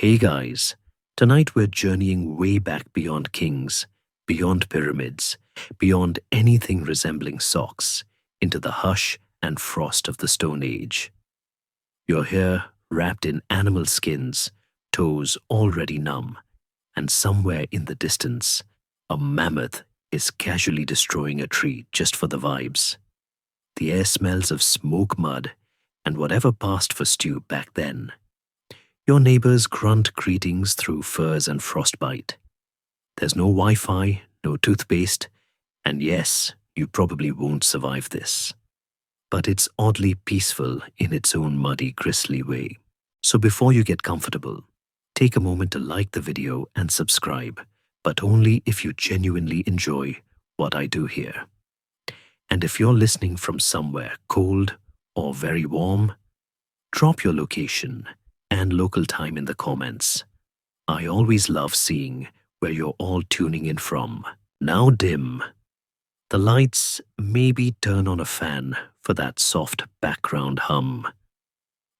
Hey guys, tonight we're journeying way back beyond kings, beyond pyramids, beyond anything resembling socks, into the hush and frost of the Stone Age. You're here, wrapped in animal skins, toes already numb, and somewhere in the distance, a mammoth is casually destroying a tree just for the vibes. The air smells of smoke mud and whatever passed for stew back then. Your neighbors grunt greetings through furs and frostbite. There's no Wi-Fi, no toothpaste, and yes, you probably won't survive this. But it's oddly peaceful in its own muddy, grisly way. So before you get comfortable, take a moment to like the video and subscribe, but only if you genuinely enjoy what I do here. And if you're listening from somewhere cold or very warm, drop your location and local time in the comments. I always love seeing where you're all tuning in from. Now dim the lights, maybe turn on a fan for that soft background hum.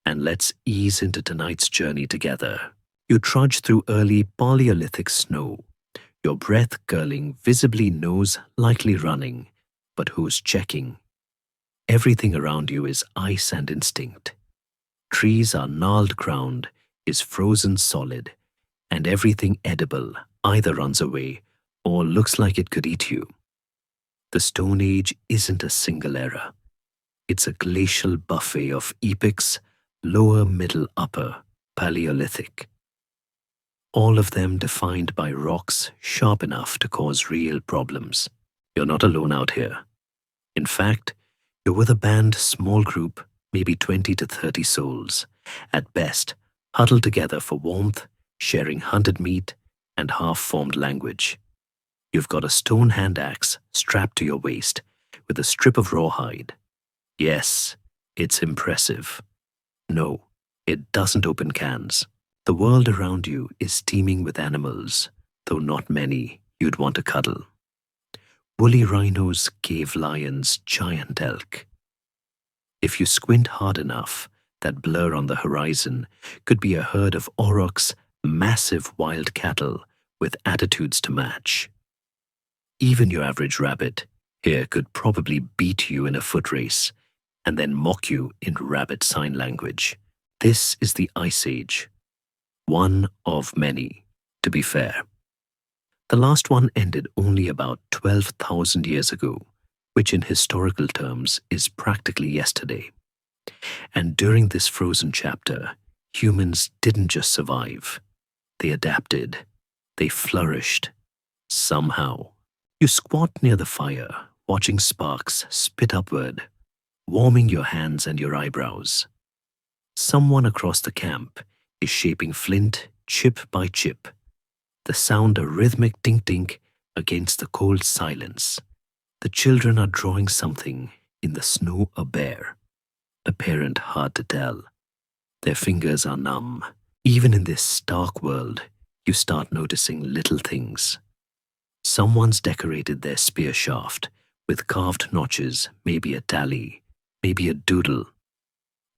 And let's ease into tonight's journey together. You trudge through early Paleolithic snow, your breath curling, visibly nose lightly running, but who's checking? Everything around you is ice and instinct. Trees are gnarled ground, is frozen solid, and everything edible either runs away or looks like it could eat you. The Stone Age isn't a single era. It's a glacial buffet of epochs, lower, middle, upper, Paleolithic. All of them defined by rocks sharp enough to cause real problems. You're not alone out here. In fact, you're with a band, small group, maybe 20 to 30 souls, at best, huddled together for warmth, sharing hunted meat and half-formed language. You've got a stone hand axe strapped to your waist with a strip of rawhide. Yes, it's impressive. No, it doesn't open cans. The world around you is teeming with animals, though not many you'd want to cuddle. Woolly rhinos, cave lions, giant elk. If you squint hard enough, that blur on the horizon could be a herd of aurochs, massive wild cattle with attitudes to match. Even your average rabbit here could probably beat you in a foot race and then mock you in rabbit sign language. This is the Ice Age. One of many, to be fair. The last one ended only about 12,000 years ago, which in historical terms is practically yesterday. And during this frozen chapter, humans didn't just survive. They adapted. They flourished. Somehow. You squat near the fire, watching sparks spit upward, warming your hands and your eyebrows. Someone across the camp is shaping flint chip by chip, the sound a rhythmic tink-tink against the cold silence. The children are drawing something in the snow, a bear. Apparent hard to tell. Their fingers are numb. Even in this stark world, you start noticing little things. Someone's decorated their spear shaft with carved notches, maybe a tally, maybe a doodle.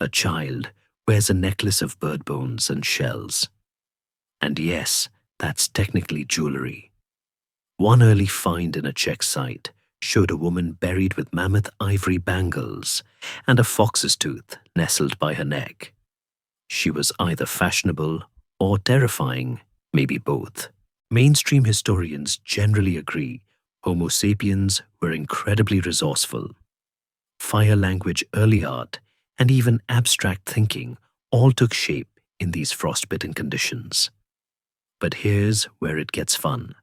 A child wears a necklace of bird bones and shells. And yes, that's technically jewelry. One early find in a Czech site showed a woman buried with mammoth ivory bangles and a fox's tooth nestled by her neck. She was either fashionable or terrifying, maybe both. Mainstream historians generally agree Homo sapiens were incredibly resourceful. Fire language, early art, and even abstract thinking all took shape in these frostbitten conditions. But here's where it gets fun.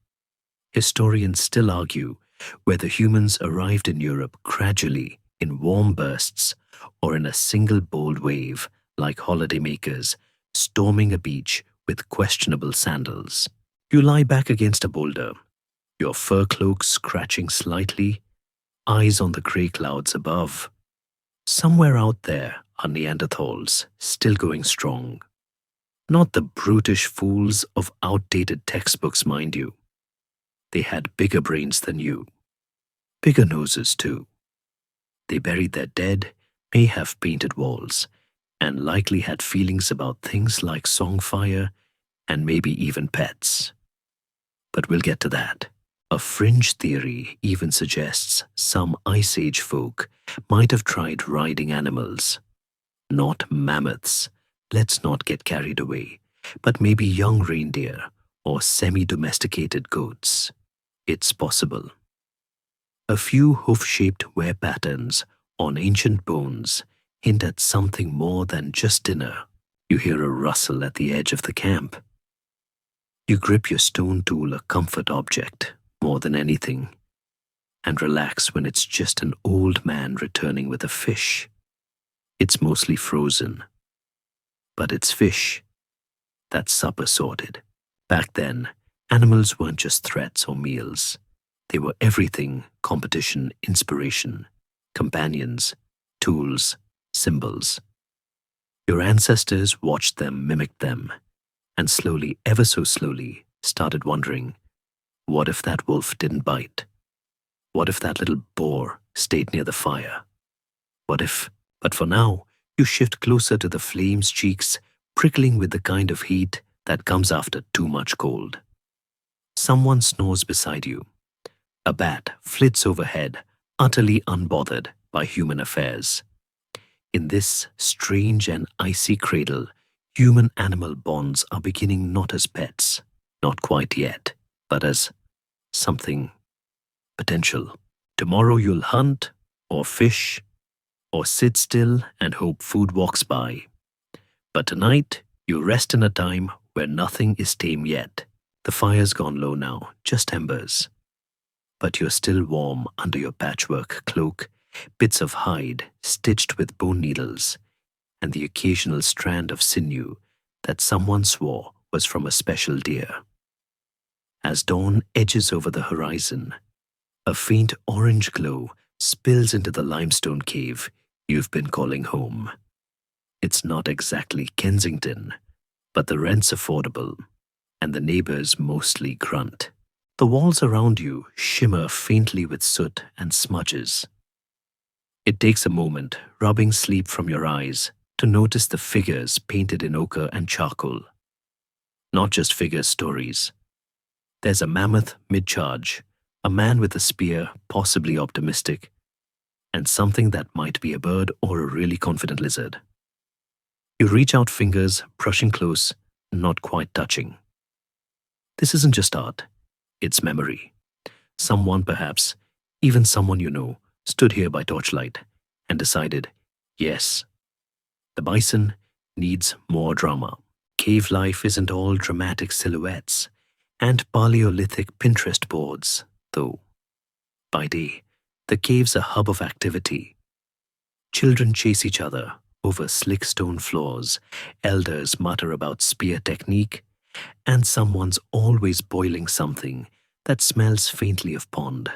Historians still argue whether humans arrived in Europe gradually in warm bursts or in a single bold wave like holidaymakers storming a beach with questionable sandals. You lie back against a boulder, your fur cloak scratching slightly, eyes on the grey clouds above. Somewhere out there are Neanderthals still going strong. Not the brutish fools of outdated textbooks, mind you. They had bigger brains than you. Bigger noses, too. They buried their dead, may have painted walls, and likely had feelings about things like songfire and maybe even pets. But we'll get to that. A fringe theory even suggests some Ice Age folk might have tried riding animals. Not mammoths, let's not get carried away, but maybe young reindeer or semi-domesticated goats. It's possible. A few hoof-shaped wear patterns on ancient bones hint at something more than just dinner. You hear a rustle at the edge of the camp. You grip your stone tool, a comfort object, more than anything, and relax when it's just an old man returning with a fish. It's mostly frozen, but it's fish. That's supper sorted. Back then, animals weren't just threats or meals. They were everything: competition, inspiration, companions, tools, symbols. Your ancestors watched them, mimicked them, and slowly, ever so slowly, started wondering, what if that wolf didn't bite? What if that little boar stayed near the fire? What if? But for now, you shift closer to the flame's cheeks, prickling with the kind of heat that comes after too much cold. Someone snores beside you. A bat flits overhead, utterly unbothered by human affairs. In this strange and icy cradle, human-animal bonds are beginning not as pets, not quite yet, but as something potential. Tomorrow you'll hunt, or fish, or sit still and hope food walks by. But tonight, you rest in a time where nothing is tame yet. The fire's gone low now, just embers. But you're still warm under your patchwork cloak, bits of hide stitched with bone needles, and the occasional strand of sinew that someone swore was from a special deer. As dawn edges over the horizon, a faint orange glow spills into the limestone cave you've been calling home. It's not exactly Kensington, but the rent's affordable, and the neighbors mostly grunt. The walls around you shimmer faintly with soot and smudges. It takes a moment, rubbing sleep from your eyes, to notice the figures painted in ochre and charcoal. Not just figure stories. There's a mammoth mid-charge, a man with a spear, possibly optimistic, and something that might be a bird or a really confident lizard. You reach out fingers, brushing close, not quite touching. This isn't just art, it's memory. Someone, perhaps, even someone you know, stood here by torchlight and decided, yes, the bison needs more drama. Cave life isn't all dramatic silhouettes and Paleolithic Pinterest boards, though. By day, the cave's a hub of activity. Children chase each other over slick stone floors, elders mutter about spear technique, and someone's always boiling something that smells faintly of pond.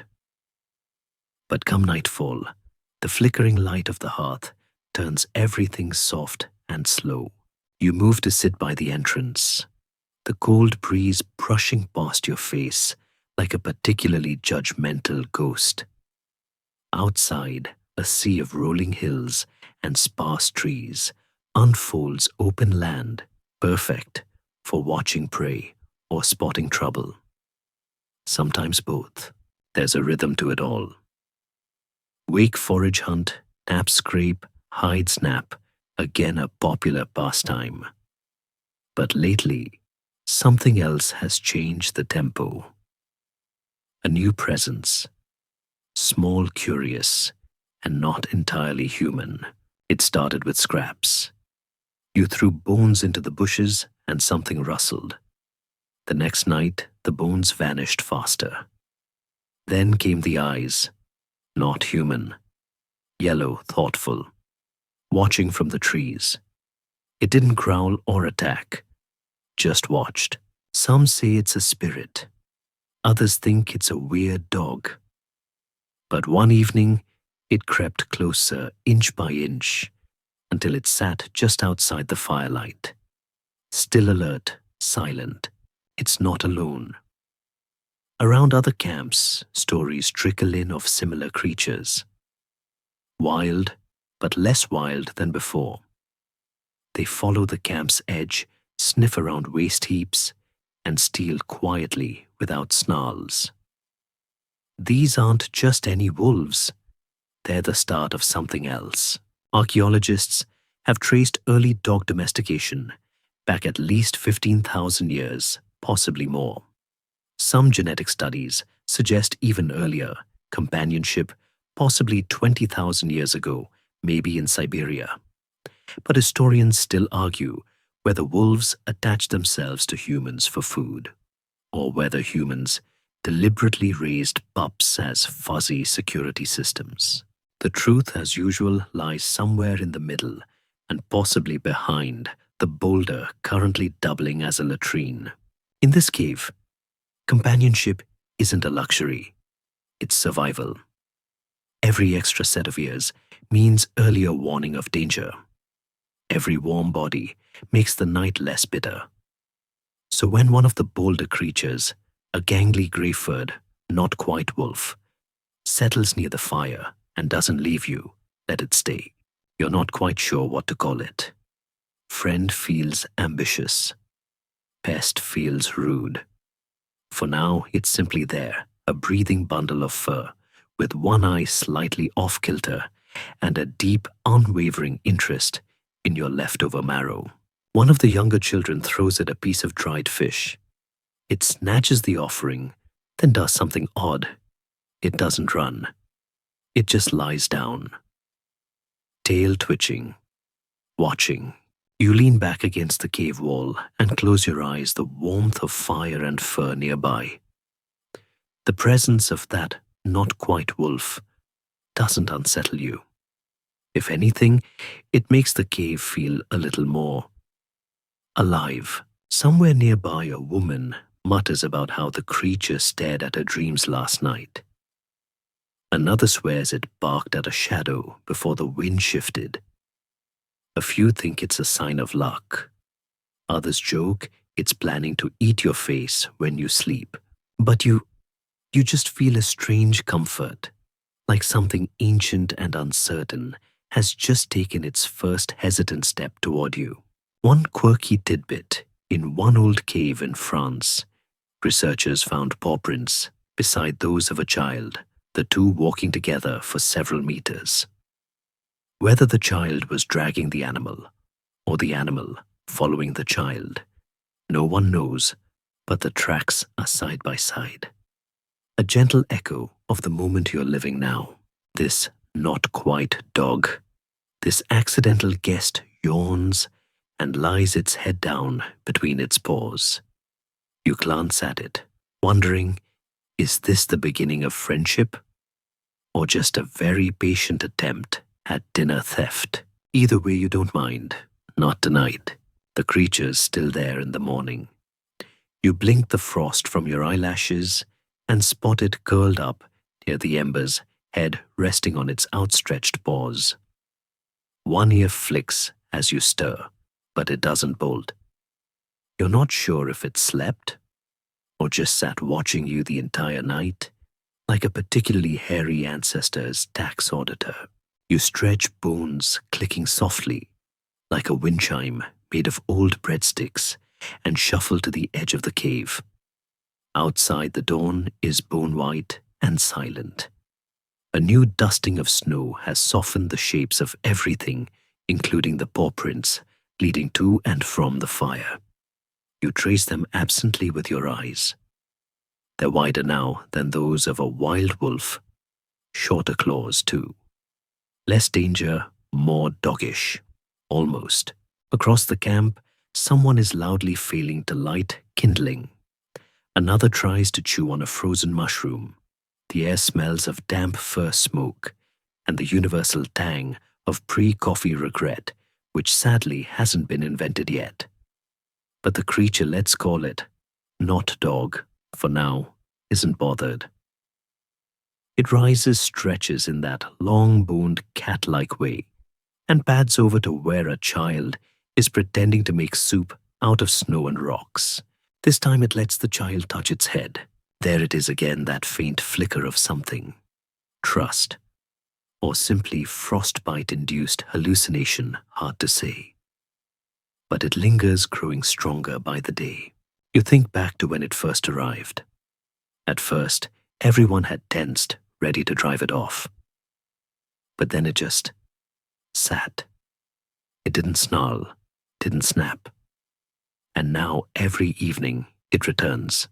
But come nightfall, the flickering light of the hearth turns everything soft and slow. You move to sit by the entrance, the cold breeze brushing past your face like a particularly judgmental ghost. Outside, a sea of rolling hills and sparse trees unfolds open land, perfect for watching prey or spotting trouble. Sometimes both. There's a rhythm to it all. Wake forage hunt, nap scrape, hide snap, again a popular pastime. But lately, something else has changed the tempo. A new presence. Small, curious, and not entirely human. It started with scraps. You threw bones into the bushes and something rustled. The next night, the bones vanished faster. Then came the eyes. Not human. Yellow, thoughtful. Watching from the trees. It didn't growl or attack. Just watched. Some say it's a spirit. Others think it's a weird dog. But one evening, it crept closer, inch by inch, until it sat just outside the firelight. Still alert, silent. It's not alone. Around other camps, stories trickle in of similar creatures. Wild, but less wild than before. They follow the camp's edge sniff around waste heaps, and steal quietly without snarls. These aren't just any wolves, they're the start of something else. Archaeologists have traced early dog domestication back at least 15,000 years, possibly more. Some genetic studies suggest even earlier, companionship, possibly 20,000 years ago, maybe in Siberia. But historians still argue whether wolves attach themselves to humans for food, or whether humans deliberately raised pups as fuzzy security systems. The truth, as usual, lies somewhere in the middle and possibly behind the boulder currently doubling as a latrine. In this cave, companionship isn't a luxury, it's survival. Every extra set of ears means earlier warning of danger. Every warm body makes the night less bitter. So when one of the bolder creatures, a gangly grey-furred, not quite wolf, settles near the fire and doesn't leave you, let it stay. You're not quite sure what to call it. Friend feels ambitious. Pest feels rude. For now, it's simply there, a breathing bundle of fur, with one eye slightly off-kilter and a deep, unwavering interest in your leftover marrow. One of the younger children throws it a piece of dried fish. It snatches the offering, then does something odd. It doesn't run. It just lies down, tail twitching, watching. You lean back against the cave wall and close your eyes, the warmth of fire and fur nearby. The presence of that not quite wolf doesn't unsettle you. If anything, it makes the cave feel a little more alive. Somewhere nearby, a woman mutters about how the creature stared at her dreams last night. Another swears it barked at a shadow before the wind shifted. A few think it's a sign of luck. Others joke it's planning to eat your face when you sleep. But you just feel a strange comfort, like something ancient and uncertain has just taken its first hesitant step toward you. One quirky tidbit: in one old cave in France, researchers found paw prints beside those of a child, the two walking together for several meters. Whether the child was dragging the animal, or the animal following the child, no one knows, but the tracks are side by side. A gentle echo of the moment you're living now. This not quite dog, this accidental guest yawns and lies its head down between its paws. You glance at it, wondering, is this the beginning of friendship? Or just a very patient attempt at dinner theft? Either way, you don't mind. Not tonight. The creature's still there in the morning. You blink the frost from your eyelashes and spot it curled up near the embers, head resting on its outstretched paws. One ear flicks as you stir, but it doesn't bolt. You're not sure if it slept or just sat watching you the entire night, like a particularly hairy ancestor's tax auditor. You stretch bones clicking softly, like a wind chime made of old breadsticks, and shuffle to the edge of the cave. Outside, the dawn is bone-white and silent. A new dusting of snow has softened the shapes of everything, including the paw prints leading to and from the fire. You trace them absently with your eyes. They're wider now than those of a wild wolf. Shorter claws, too. Less danger, more doggish. Almost. Across the camp, someone is loudly failing to light kindling. Another tries to chew on a frozen mushroom. The air smells of damp fir smoke and the universal tang of pre-coffee regret, which sadly hasn't been invented yet. But the creature, let's call it not dog, for now, isn't bothered. It rises, stretches in that long-boned cat-like way, and pads over to where a child is pretending to make soup out of snow and rocks. This time it lets the child touch its head. There it is again, that faint flicker of something. Trust. Or simply frostbite-induced hallucination, hard to say. but it lingers, growing stronger by the day. You think back to when it first arrived. At first, everyone had tensed, ready to drive it off. But then it just sat. It didn't snarl, didn't snap. And now every evening it returns.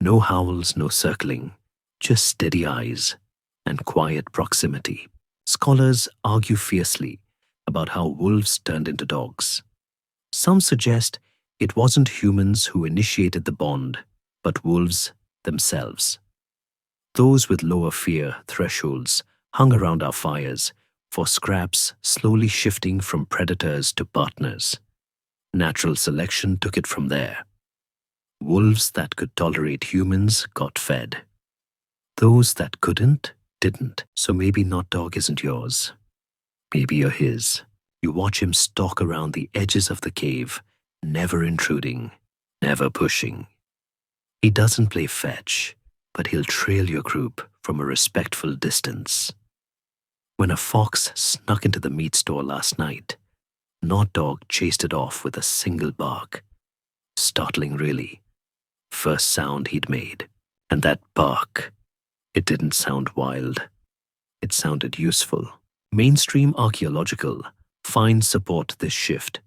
No howls, no circling, just steady eyes and quiet proximity. Scholars argue fiercely about how wolves turned into dogs. Some suggest it wasn't humans who initiated the bond, but wolves themselves. Those with lower fear thresholds hung around our fires for scraps, slowly shifting from predators to partners. Natural selection took it from there. Wolves that could tolerate humans got fed. Those that couldn't, didn't. So maybe Not Dog isn't yours. Maybe you're his. You watch him stalk around the edges of the cave, never intruding, never pushing. He doesn't play fetch, but he'll trail your group from a respectful distance. When a fox snuck into the meat store last night, Not Dog chased it off with a single bark. Startling, really. First sound he'd made. And that bark, it didn't sound wild. It sounded useful. Mainstream archaeological finds support this shift.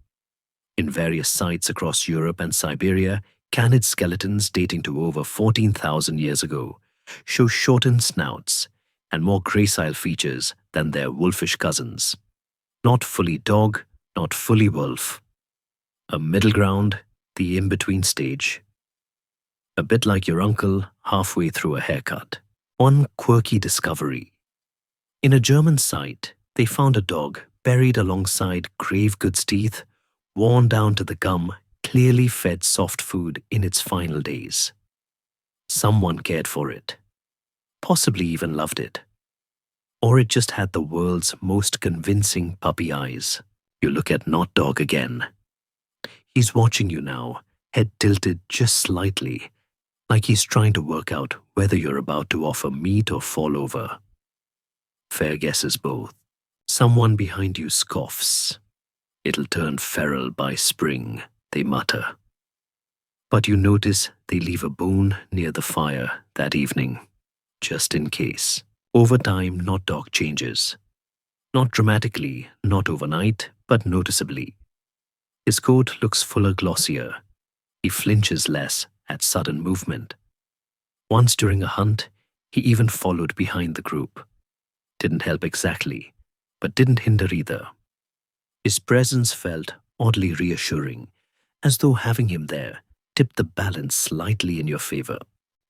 In various sites across Europe and Siberia, canid skeletons dating to over 14,000 years ago show shortened snouts and more gracile features than their wolfish cousins. Not fully dog, not fully wolf. A middle ground, the in-between stage. A bit like your uncle halfway through a haircut. One quirky discovery. In a German site, they found a dog buried alongside grave goods teeth, worn down to the gum, clearly fed soft food in its final days. Someone cared for it. Possibly even loved it. Or it just had the world's most convincing puppy eyes. You look at Not Dog again. He's watching you now, head tilted just slightly, like he's trying to work out whether you're about to offer meat or fall over. Fair guesses both. Someone behind you scoffs. It'll turn feral by spring, they mutter. But you notice they leave a bone near the fire that evening, just in case. Over time, Not Dog changes. Not dramatically, not overnight, but noticeably. His coat looks fuller, glossier. He flinches less at sudden movement. Once during a hunt, he even followed behind the group. Didn't help exactly, but didn't hinder either. His presence felt oddly reassuring, as though having him there tipped the balance slightly in your favor.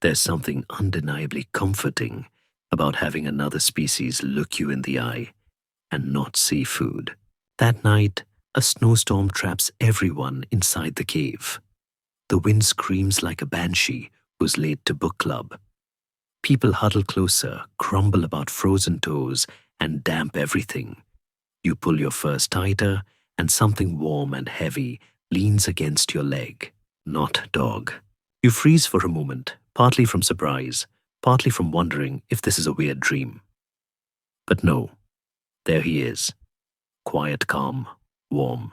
There's something undeniably comforting about having another species look you in the eye and not see food. That night, a snowstorm traps everyone inside the cave. The wind screams like a banshee who's late to book club. People huddle closer, grumble about frozen toes, and damp everything. You pull your furs tighter, and something warm and heavy leans against your leg. Not Dog. You freeze for a moment, partly from surprise, partly from wondering if this is a weird dream. But no, there he is. Quiet, calm, warm.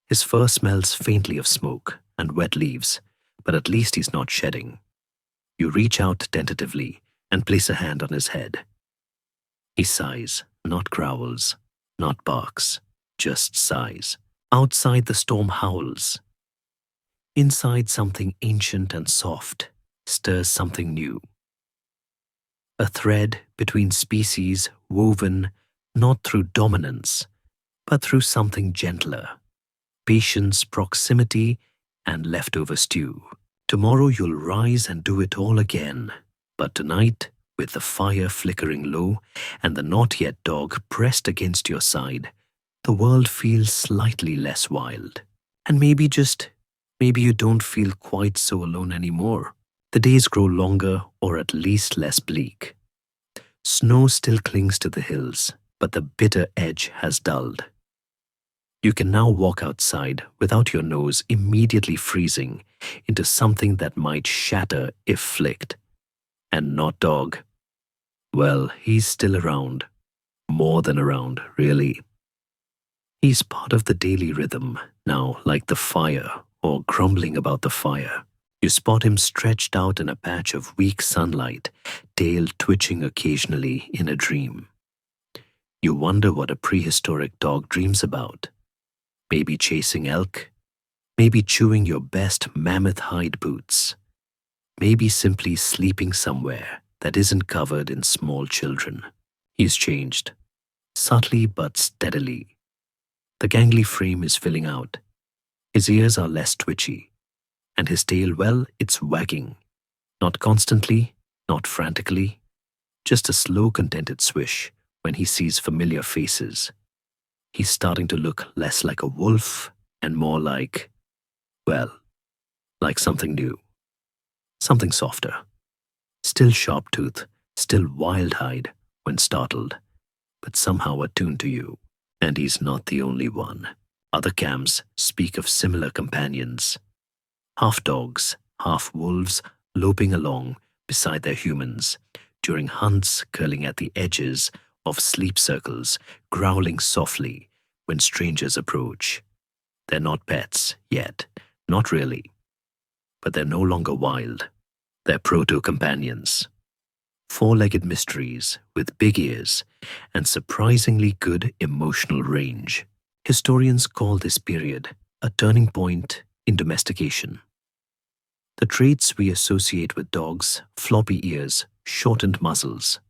His fur smells faintly of smoke and wet leaves, but at least he's not shedding. You reach out tentatively and place a hand on his head. He sighs, not growls, not barks, just sighs. Outside the storm howls. Inside something ancient and soft stirs something new. A thread between species woven not through dominance, but through something gentler. Patience, proximity, and leftover stew. Tomorrow you'll rise and do it all again. But tonight, with the fire flickering low and the not yet dog pressed against your side, the world feels slightly less wild. And maybe you don't feel quite so alone anymore. The days grow longer, or at least less bleak. Snow still clings to the hills, but the bitter edge has dulled. You can now walk outside without your nose immediately freezing into something that might shatter if flicked. And Not Dog, well, he's still around. More than around, really. He's part of the daily rhythm, now like the fire or grumbling about the fire. You spot him stretched out in a patch of weak sunlight, tail twitching occasionally in a dream. You wonder what a prehistoric dog dreams about. Maybe chasing elk, maybe chewing your best mammoth hide boots, maybe simply sleeping somewhere that isn't covered in small children. He's changed, subtly but steadily. The gangly frame is filling out. His ears are less twitchy, and his tail, well, it's wagging. Not constantly, not frantically, just a slow, contented swish when he sees familiar faces. He's starting to look less like a wolf and more like, well, like something new. Something softer. Still sharp-toothed, still wild-eyed when startled, but somehow attuned to you. And he's not the only one. Other camps speak of similar companions. Half dogs, half wolves loping along beside their humans, during hunts curling at the edges of sleep circles, growling softly when strangers approach. They're not pets yet, not really. But they're no longer wild. They're proto-companions. Four-legged mysteries with big ears and surprisingly good emotional range. Historians call this period a turning point in domestication. The traits we associate with dogs, floppy ears, shortened muzzles.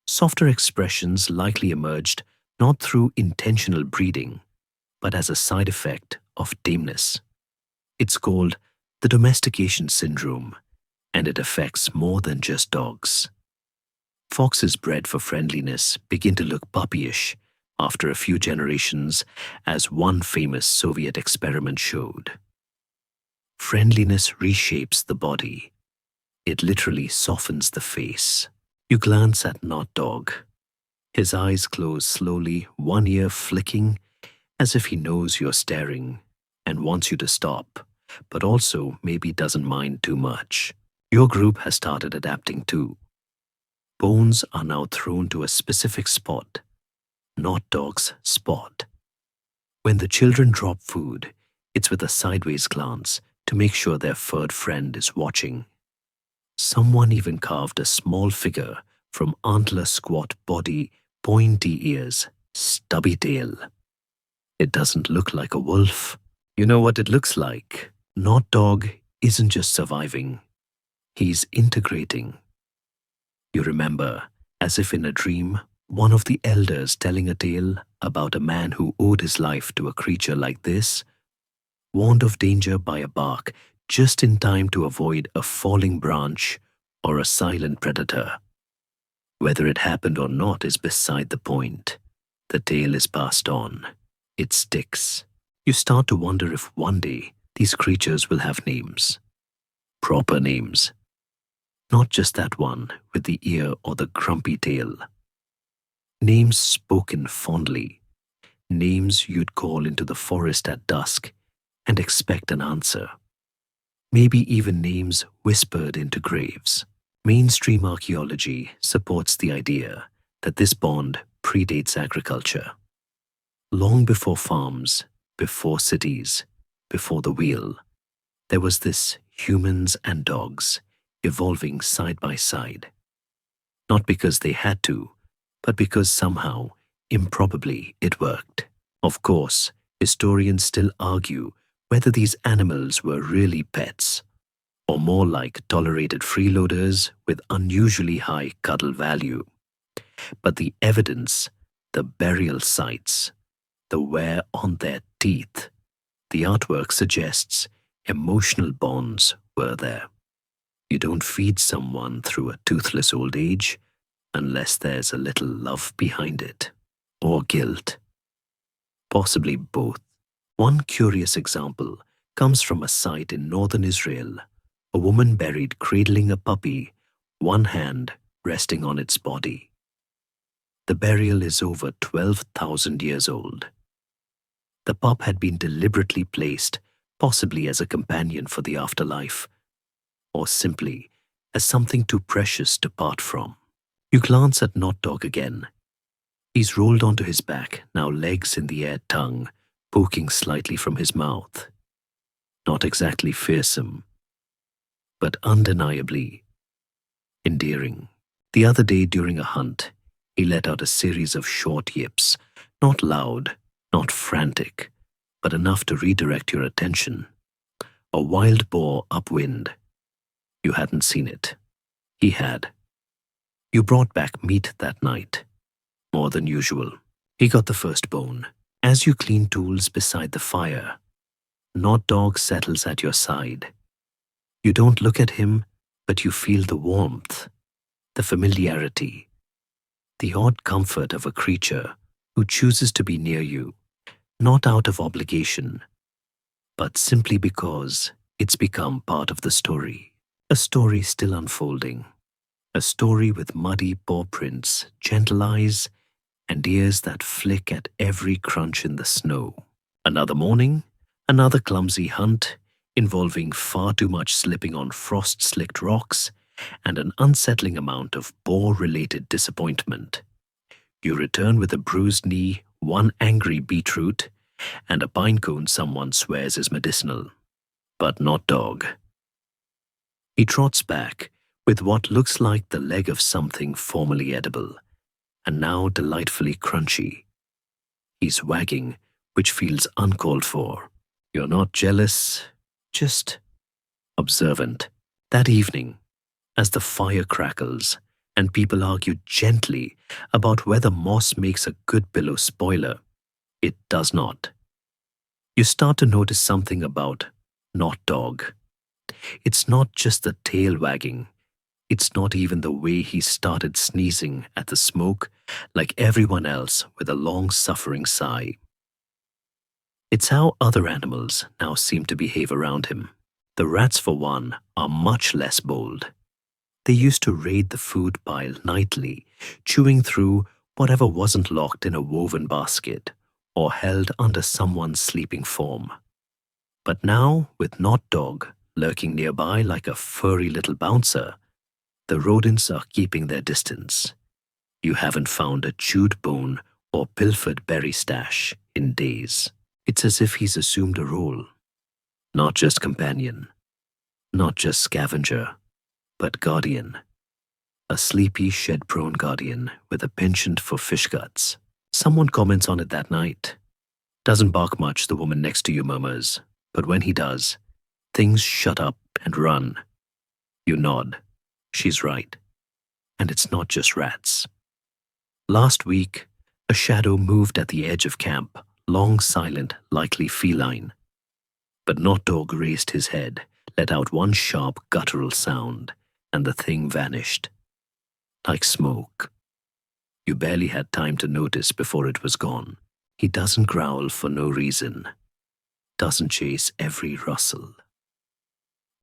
Softer expressions likely emerged not through intentional breeding, but as a side effect of tameness. It's called the domestication syndrome, and it affects more than just dogs. Foxes bred for friendliness begin to look puppyish after a few generations, as one famous Soviet experiment showed. Friendliness reshapes the body. It literally softens the face. You glance at Not Dog. His eyes close slowly, one ear flicking, as if he knows you're staring and wants you to stop, but also maybe doesn't mind too much. Your group has started adapting too. Bones are now thrown to a specific spot, Not Dog's spot. When the children drop food, it's with a sideways glance to make sure their furred friend is watching. Someone even carved a small figure from antler-squat body, pointy ears, stubby tail. It doesn't look like a wolf. You know what it looks like? Not Dog isn't just surviving. He's integrating. You remember, as if in a dream, one of the elders telling a tale about a man who owed his life to a creature like this, warned of danger by a bark just in time to avoid a falling branch or a silent predator. Whether it happened or not is beside the point. The tale is passed on. It sticks. You start to wonder if one day these creatures will have names. Proper names. Not just that one with the ear or the grumpy tail. Names spoken fondly. Names you'd call into the forest at dusk and expect an answer. Maybe even names whispered into graves. Mainstream archaeology supports the idea that this bond predates agriculture. Long before farms, before cities, before the wheel, there was this humans and dogs evolving side by side. Not because they had to, but because somehow, improbably, it worked. Of course, historians still argue whether these animals were really pets, or more like tolerated freeloaders with unusually high cuddle value. But the evidence, the burial sites, the wear on their teeth, the artwork suggests emotional bonds were there. You don't feed someone through a toothless old age unless there's a little love behind it, or guilt. Possibly both. One curious example comes from a site in northern Israel, a woman buried cradling a puppy, one hand resting on its body. The burial is over 12,000 years old. The pup had been deliberately placed, possibly as a companion for the afterlife, or simply as something too precious to part from. You glance at Not Dog again. He's rolled onto his back, now legs in the air, tongue poking slightly from his mouth. Not exactly fearsome, but undeniably endearing. The other day during a hunt, he let out a series of short yips, not loud, not frantic, but enough to redirect your attention. A wild boar upwind. You hadn't seen it. He had. You brought back meat that night, more than usual. He got the first bone. As you clean tools beside the fire, Not Dog settles at your side. You don't look at him, but you feel the warmth, the familiarity, the odd comfort of a creature who chooses to be near you, not out of obligation, but simply because it's become part of the story. A story still unfolding. A story with muddy paw prints, gentle eyes, and ears that flick at every crunch in the snow. Another morning, another clumsy hunt, involving far too much slipping on frost-slicked rocks and an unsettling amount of boar-related disappointment. You return with a bruised knee, one angry beetroot, and a pine cone someone swears is medicinal. But not Dog. He trots back with what looks like the leg of something formerly edible, and now delightfully crunchy. He's wagging, which feels uncalled for. You're not jealous, just observant. That evening, as the fire crackles and people argue gently about whether moss makes a good pillow spoiler, it does not. You start to notice something about Not Dog. It's not just the tail wagging. It's not even the way he started sneezing at the smoke like everyone else with a long-suffering sigh. It's how other animals now seem to behave around him. The rats, for one, are much less bold. They used to raid the food pile nightly, chewing through whatever wasn't locked in a woven basket or held under someone's sleeping form. But now, with Not Dog lurking nearby like a furry little bouncer, the rodents are keeping their distance. You haven't found a chewed bone or pilfered berry stash in days. It's as if he's assumed a role. Not just companion, not just scavenger, but guardian. A sleepy, shed-prone guardian with a penchant for fish guts. Someone comments on it that night. Doesn't bark much, the woman next to you murmurs, but when he does, things shut up and run. You nod. She's right. And it's not just rats. Last week, a shadow moved at the edge of camp, long silent, likely feline. But Not Dog raised his head, let out one sharp guttural sound, and the thing vanished. Like smoke. You barely had time to notice before it was gone. He doesn't growl for no reason. Doesn't chase every rustle.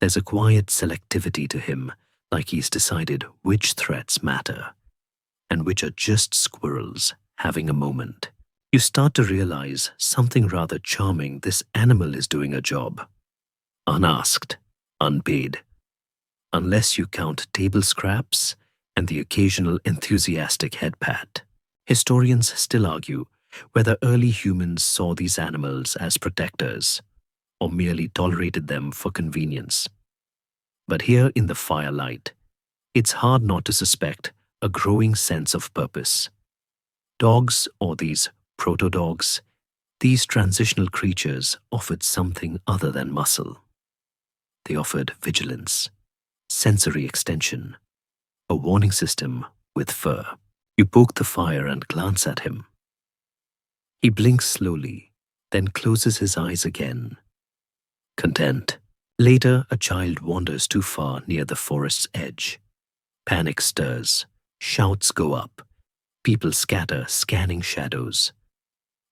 There's a quiet selectivity to him, like he's decided which threats matter, and which are just squirrels having a moment. You start to realize something rather charming. This animal is doing a job. Unasked, unpaid. Unless you count table scraps and the occasional enthusiastic head pat. Historians still argue whether early humans saw these animals as protectors or merely tolerated them for convenience. But here in the firelight, it's hard not to suspect a growing sense of purpose. Dogs, or these proto-dogs, these transitional creatures offered something other than muscle. They offered vigilance, sensory extension, a warning system with fur. You poke the fire and glance at him. He blinks slowly, then closes his eyes again. Content. Later, a child wanders too far near the forest's edge. Panic stirs. Shouts go up. People scatter, scanning shadows.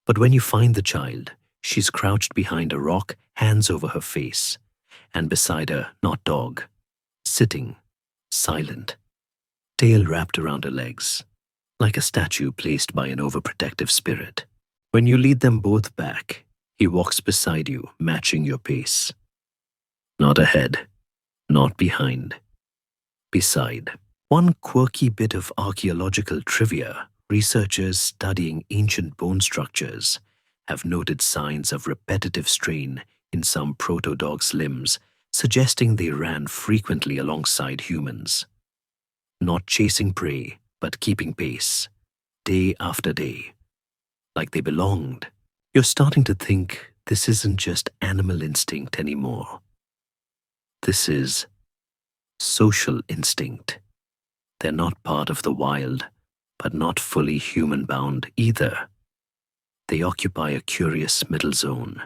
But when you find the child, she's crouched behind a rock, hands over her face, and beside her, Not Dog, sitting, silent, tail wrapped around her legs, like a statue placed by an overprotective spirit. When you lead them both back, he walks beside you, matching your pace. Not ahead, not behind, beside. One quirky bit of archaeological trivia Researchers studying ancient bone structures have noted signs of repetitive strain in some proto-dogs' limbs, suggesting they ran frequently alongside humans, not chasing prey, but keeping pace, day after day, like they belonged. You're starting to think this isn't just animal instinct anymore. This is social instinct. They're not part of the wild, but not fully human-bound either. They occupy a curious middle zone,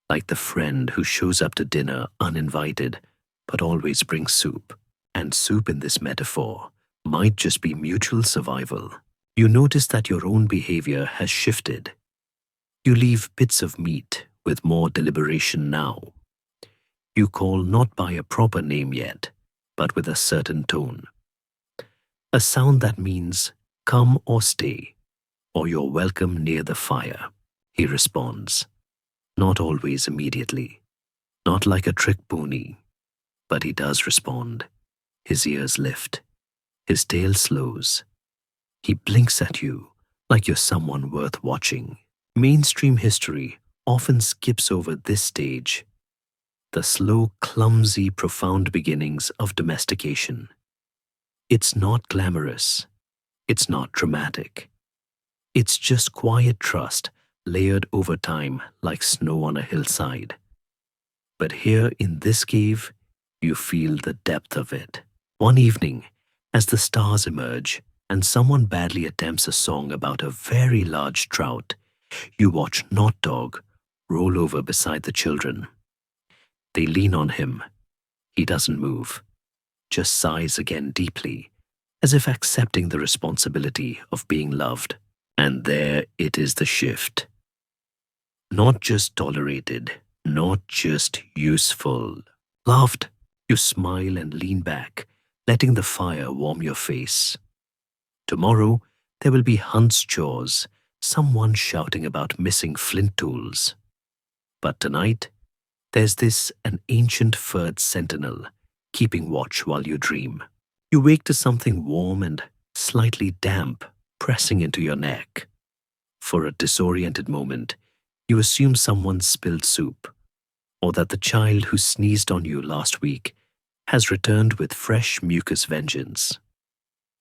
like the friend who shows up to dinner uninvited, but always brings soup. And soup in this metaphor might just be mutual survival. You notice that your own behavior has shifted. You leave bits of meat with more deliberation now. You call not by a proper name yet, but with a certain tone. A sound that means come or stay, or you're welcome near the fire, he responds. Not always immediately, not like a trick pony, but he does respond. His ears lift, his tail slows. He blinks at you like you're someone worth watching. Mainstream history often skips over this stage, the slow, clumsy, profound beginnings of domestication. It's not glamorous. It's not dramatic. It's just quiet trust layered over time like snow on a hillside. But here in this cave, you feel the depth of it. One evening, as the stars emerge and someone badly attempts a song about a very large trout, you watch Not Dog roll over beside the children. They lean on him. He doesn't move, just sighs again deeply, as if accepting the responsibility of being loved. And there it is, the shift. Not just tolerated, not just useful. Loved, you smile and lean back, letting the fire warm your face. Tomorrow, there will be Hunt's chores, someone shouting about missing flint tools. But tonight, there's an ancient furred sentinel, keeping watch while you dream. You wake to something warm and slightly damp pressing into your neck. For a disoriented moment, you assume someone spilled soup, or that the child who sneezed on you last week has returned with fresh mucus vengeance.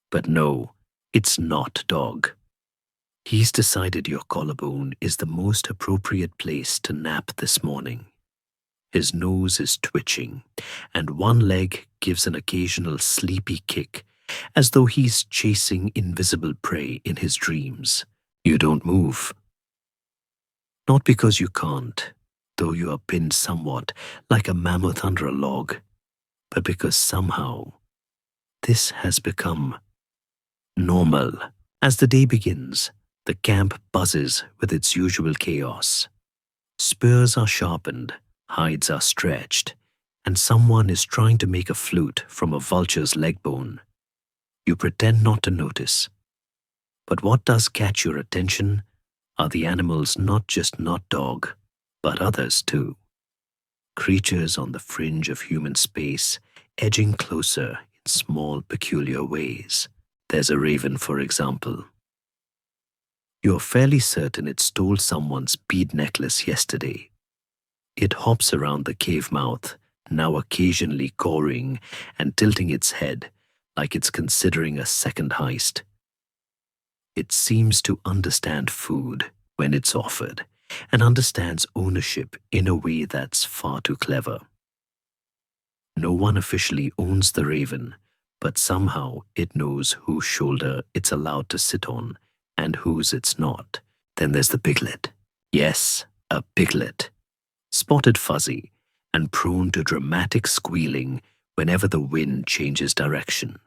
But no, it's not Dog. He's decided your collarbone is the most appropriate place to nap this morning. His nose is twitching, and one leg gives an occasional sleepy kick, as though he's chasing invisible prey in his dreams. You don't move. Not because you can't, though you are pinned somewhat like a mammoth under a log, but because somehow this has become normal. As the day begins, the camp buzzes with its usual chaos. Spears are sharpened, hides are stretched, and someone is trying to make a flute from a vulture's leg bone. You pretend not to notice. But what does catch your attention are the animals, not just Not Dog, but others too. Creatures on the fringe of human space, edging closer in small, peculiar ways. There's a raven, for example. You're fairly certain it stole someone's bead necklace yesterday. It hops around the cave mouth, now occasionally cawing and tilting its head like it's considering a second heist. It seems to understand food when it's offered, and understands ownership in a way that's far too clever. No one officially owns the raven, but somehow it knows whose shoulder it's allowed to sit on and whose it's not. Then there's the piglet. Yes, a piglet. Spotted fuzzy and prone to dramatic squealing whenever the wind changes direction.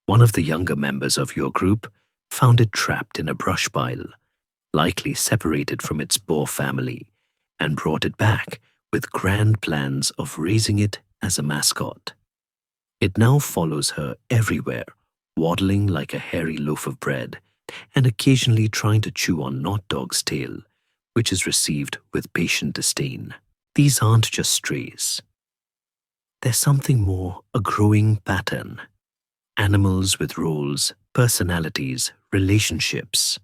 One of the younger members of your group found it trapped in a brush pile, likely separated from its boar family, and brought it back with grand plans of raising it as a mascot. It now follows her everywhere, waddling like a hairy loaf of bread, and occasionally trying to chew on Not Dog's tail, which is received with patient disdain. These aren't just strays. There's something more, a growing pattern. Animals with roles, personalities, relationships.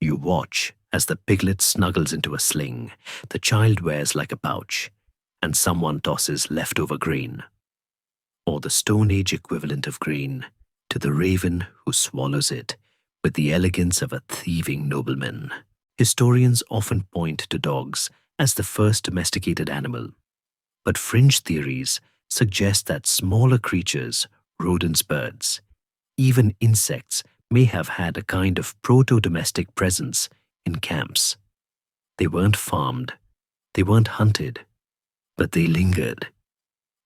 You watch as the piglet snuggles into a sling the child wears like a pouch, and someone tosses leftover grain, or the Stone Age equivalent of grain, to the raven who swallows it with the elegance of a thieving nobleman. Historians often point to dogs as the first domesticated animal, but fringe theories suggest that smaller creatures, rodents, birds, even insects, may have had a kind of proto-domestic presence in camps. They weren't farmed, they weren't hunted, but they lingered,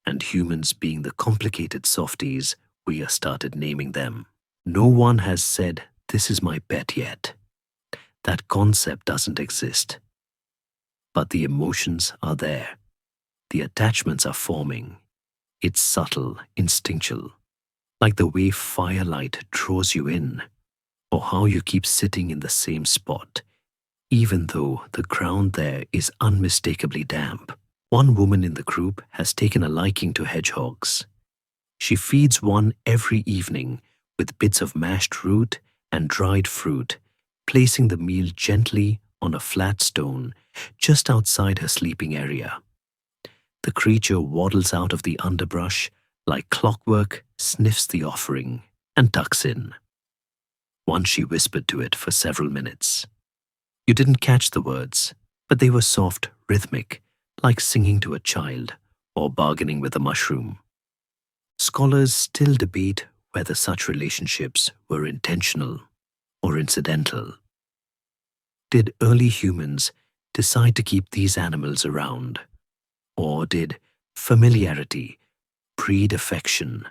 and humans, being the complicated softies we have started naming them. No one has said, "This is my pet" yet. That concept doesn't exist. But the emotions are there. The attachments are forming. It's subtle, instinctual, like the way firelight draws you in, or how you keep sitting in the same spot, even though the ground there is unmistakably damp. One woman in the group has taken a liking to hedgehogs. She feeds one every evening with bits of mashed root and dried fruit, placing the meal gently on a flat stone just outside her sleeping area. The creature waddles out of the underbrush like clockwork, sniffs the offering, and tucks in. Once she whispered to it for several minutes. You didn't catch the words, but they were soft, rhythmic, like singing to a child or bargaining with a mushroom. Scholars still debate whether such relationships were intentional or incidental. Did early humans decide to keep these animals around? Or did familiarity breed affection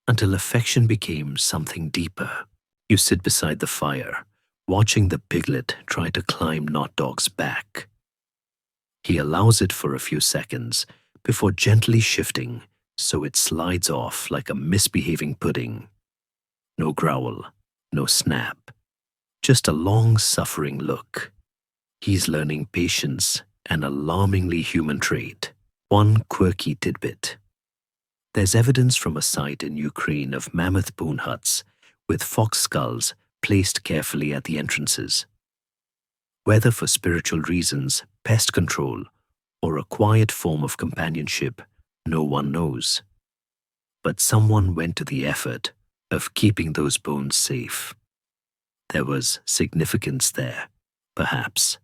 until affection became something deeper? You sit beside the fire, watching the piglet try to climb Not Dog's back. He allows it for a few seconds before gently shifting so it slides off like a misbehaving pudding. No growl, no snap, just a long-suffering look. He's learning patience, an alarmingly human trait. One quirky tidbit. There's evidence from a site in Ukraine of mammoth bone huts with fox skulls placed carefully at the entrances. Whether for spiritual reasons, pest control, or a quiet form of companionship, no one knows. But someone went to the effort of keeping those bones safe. There was significance there, perhaps.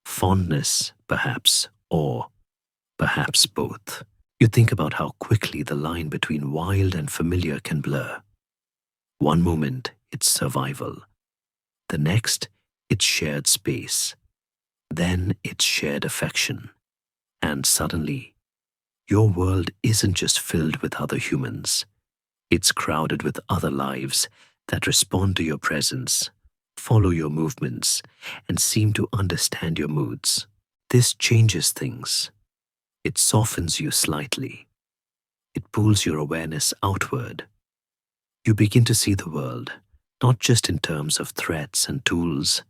Fondness, perhaps, or perhaps both. You think about how quickly the line between wild and familiar can blur. One moment, it's survival. The next, it's shared space. Then it's shared affection. And suddenly, your world isn't just filled with other humans. It's crowded with other lives that respond to your presence, follow your movements, and seem to understand your moods. This changes things. It softens you slightly. It pulls your awareness outward. You begin to see the world, not just in terms of threats and tools,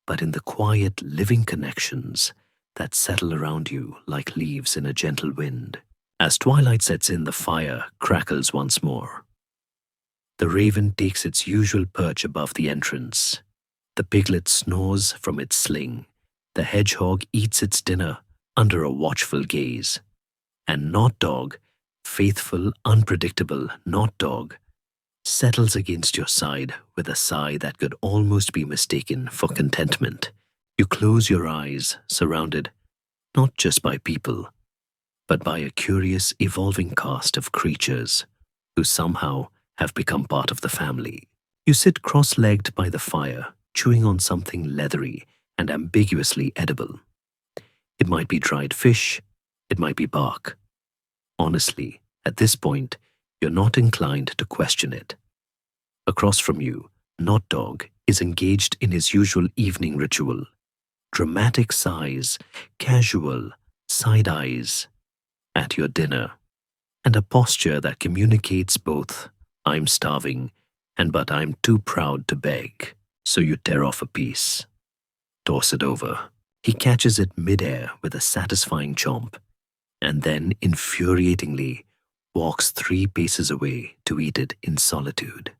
but in the quiet, living connections that settle around you like leaves in a gentle wind. As twilight sets in, the fire crackles once more. The raven takes its usual perch above the entrance. The piglet snores from its sling. The hedgehog eats its dinner under a watchful gaze. And Not Dog, faithful, unpredictable Not Dog, settles against your side with a sigh that could almost be mistaken for contentment. You close your eyes, surrounded not just by people, but by a curious, evolving cast of creatures who somehow have become part of the family. You sit cross-legged by the fire, chewing on something leathery and ambiguously edible. It might be dried fish, it might be bark. Honestly, at this point, you're not inclined to question it. Across from you, Not Dog is engaged in his usual evening ritual. Dramatic sighs, casual side eyes at your dinner, and a posture that communicates both "I'm starving" and "but I'm too proud to beg." So you tear off a piece, toss it over. He catches it midair with a satisfying chomp, and then infuriatingly walks 3 paces away to eat it in solitude.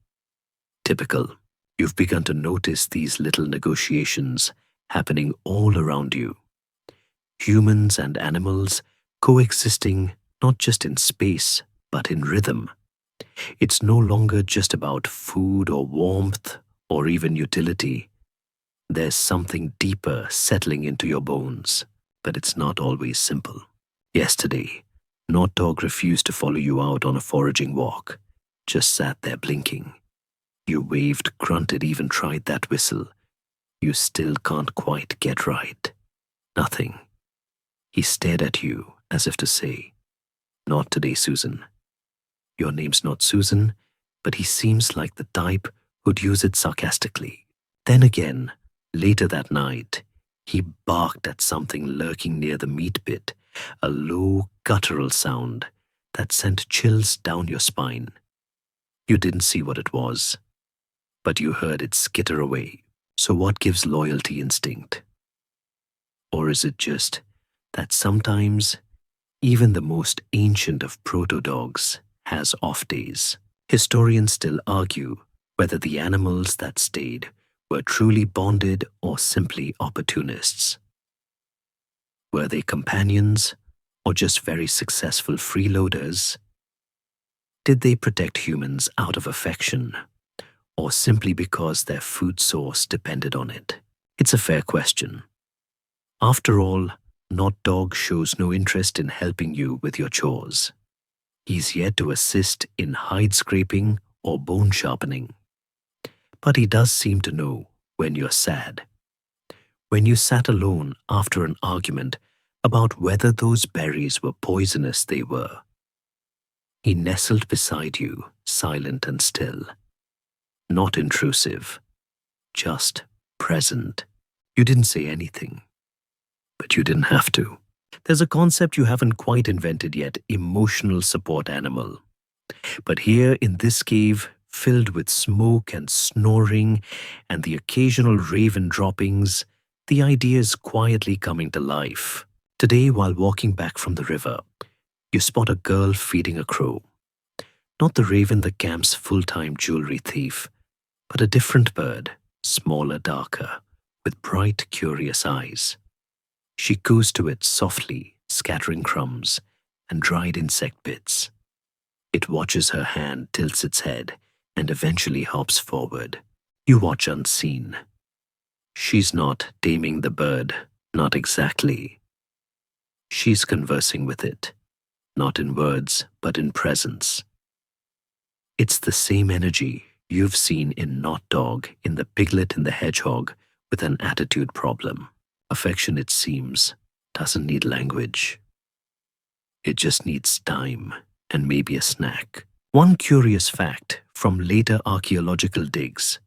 Typical. You've begun to notice these little negotiations happening all around you. Humans and animals coexisting not just in space, but in rhythm. It's no longer just about food or warmth or even utility. There's something deeper settling into your bones, but it's not always simple. Yesterday, Not Dog refused to follow you out on a foraging walk, just sat there blinking. You waved, grunted, even tried that whistle. You still can't quite get right. Nothing. He stared at you as if to say, "Not today, Susan." Your name's not Susan, but he seems like the type who'd use it sarcastically. Then again, later that night, he barked at something lurking near the meat pit, a low, guttural sound that sent chills down your spine. You didn't see what it was, but you heard it skitter away. So what gives loyalty instinct? Or is it just that sometimes even the most ancient of proto-dogs has off days? Historians still argue whether the animals that stayed were truly bonded or simply opportunists. Were they companions or just very successful freeloaders? Did they protect humans out of affection or simply because their food source depended on it? It's a fair question. After all, Not Dog shows no interest in helping you with your chores. He's yet to assist in hide scraping or bone sharpening. But he does seem to know when you're sad. When you sat alone after an argument about whether those berries were poisonous, they were. He nestled beside you, silent and still. Not intrusive, just present. You didn't say anything, but you didn't have to. There's a concept you haven't quite invented yet: emotional support animal. But here in this cave, filled with smoke and snoring and the occasional raven droppings, the idea is quietly coming to life. Today, while walking back from the river, you spot a girl feeding a crow. Not the raven, the camp's full-time jewelry thief, but a different bird, smaller, darker, with bright, curious eyes. She coos to it softly, scattering crumbs and dried insect bits. It watches her hand, tilts its head, and eventually hops forward. You watch unseen. She's not taming the bird, not exactly. She's conversing with it, not in words, but in presence. It's the same energy you've seen in Not Dog, in the piglet, in the hedgehog with an attitude problem. Affection, it seems, doesn't need language. It just needs time and maybe a snack. One curious fact from later archaeological digs: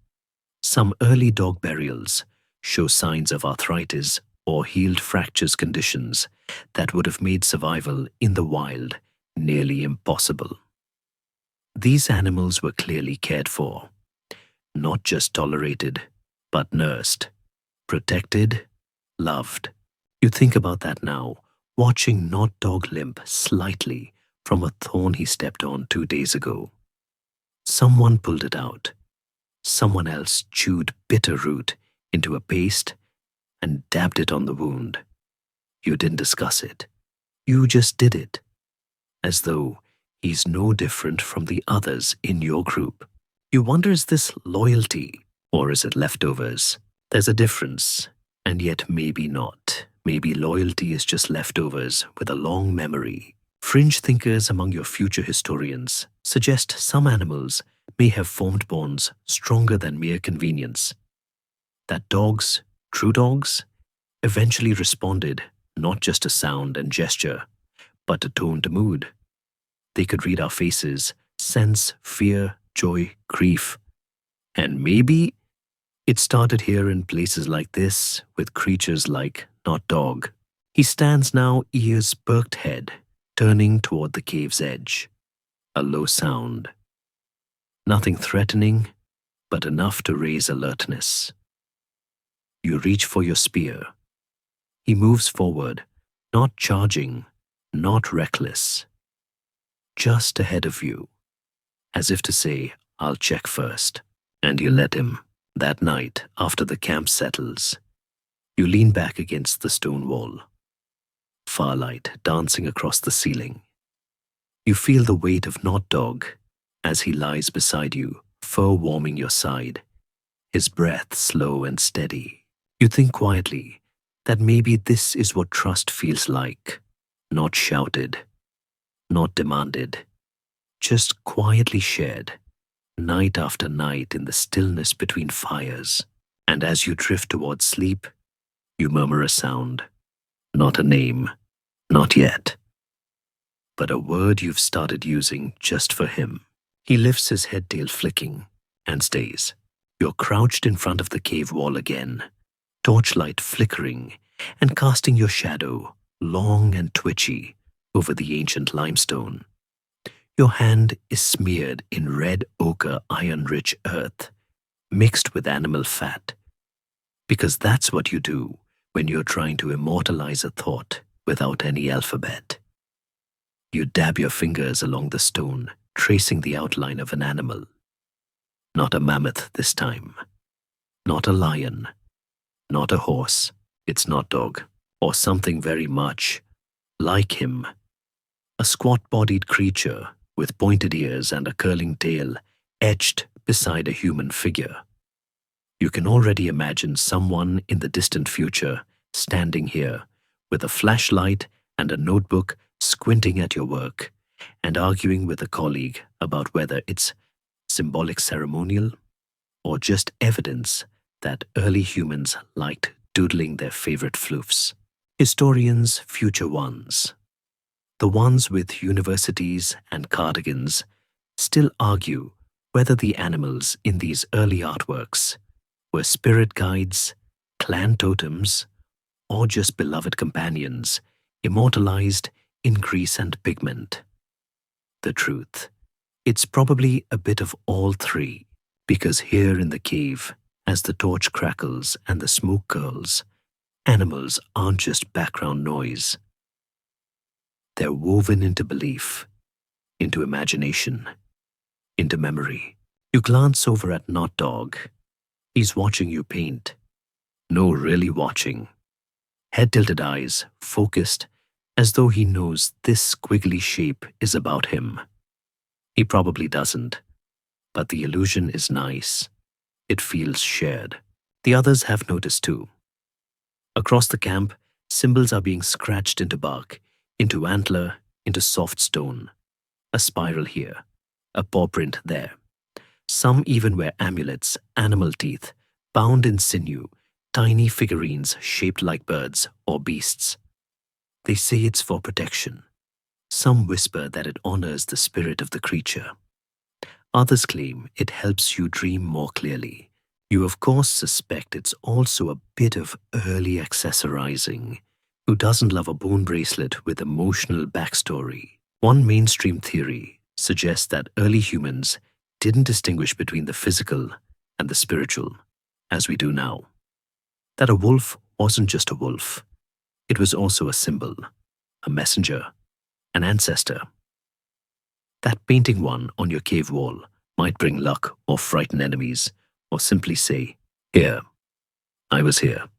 some early dog burials show signs of arthritis or healed fractures, conditions that would have made survival in the wild nearly impossible. These animals were clearly cared for, not just tolerated, but nursed, protected, loved. You think about that now, watching Not Dog limp slightly from a thorn he stepped on 2 days ago. Someone pulled it out. Someone else chewed bitter root into a paste and dabbed it on the wound. You didn't discuss it. You just did it, as though he's no different from the others in your group. You wonder, is this loyalty or is it leftovers? There's a difference, and yet maybe not. Maybe loyalty is just leftovers with a long memory. Fringe thinkers among your future historians suggest some animals may have formed bonds stronger than mere convenience. That dogs, true dogs, eventually responded not just to sound and gesture, but to tone, to mood. They could read our faces, sense fear, joy, grief. And maybe it started here in places like this, with creatures like Not Dog. He stands now, ears perked head, turning toward the cave's edge. A low sound. Nothing threatening, but enough to raise alertness. You reach for your spear. He moves forward, not charging, not reckless. Just ahead of you, as if to say, "I'll check first." And you let him. That night, after the camp settles, you lean back against the stone wall, firelight dancing across the ceiling. You feel the weight of Not Dog as he lies beside you, fur warming your side, his breath slow and steady. You think quietly that maybe this is what trust feels like. Not shouted, not demanded, just quietly shared, night after night in the stillness between fires. And as you drift towards sleep, you murmur a sound, not a name, not yet, but a word you've started using just for him. He lifts his head, tail flicking, and stays. You're crouched in front of the cave wall again, torchlight flickering and casting your shadow, long and twitchy, over the ancient limestone. Your hand is smeared in red ochre iron-rich earth, mixed with animal fat, because that's what you do when you're trying to immortalize a thought without any alphabet. You dab your fingers along the stone, tracing the outline of an animal. Not a mammoth this time. Not a lion. Not a horse. It's Not Dog. Or something very much like him. A squat-bodied creature with pointed ears and a curling tail etched beside a human figure. You can already imagine someone in the distant future standing here with a flashlight and a notebook, squinting at your work and arguing with a colleague about whether it's symbolic ceremonial or just evidence that early humans liked doodling their favorite floofs. Historians, future ones, the ones with universities and cardigans, still argue whether the animals in these early artworks were spirit guides, clan totems, or just beloved companions immortalized in grease and pigment. The truth, it's probably a bit of all three, because here in the cave, as the torch crackles and the smoke curls, animals aren't just background noise. They're woven into belief, into imagination, into memory. You glance over at Not Dog. He's watching you paint. No, really watching. Head-tilted eyes, focused, as though he knows this squiggly shape is about him. He probably doesn't, but the illusion is nice. It feels shared. The others have noticed too. Across the camp, symbols are being scratched into bark, into antler, into soft stone. A spiral here, a paw print there. Some even wear amulets, animal teeth, bound in sinew, tiny figurines shaped like birds or beasts. They say it's for protection. Some whisper that it honors the spirit of the creature. Others claim it helps you dream more clearly. You of course suspect it's also a bit of early accessorizing. Who doesn't love a bone bracelet with emotional backstory? One mainstream theory suggests that early humans didn't distinguish between the physical and the spiritual, as we do now. That a wolf wasn't just a wolf. It was also a symbol, a messenger, an ancestor. That painting one on your cave wall might bring luck or frighten enemies, or simply say, "Here, I was here,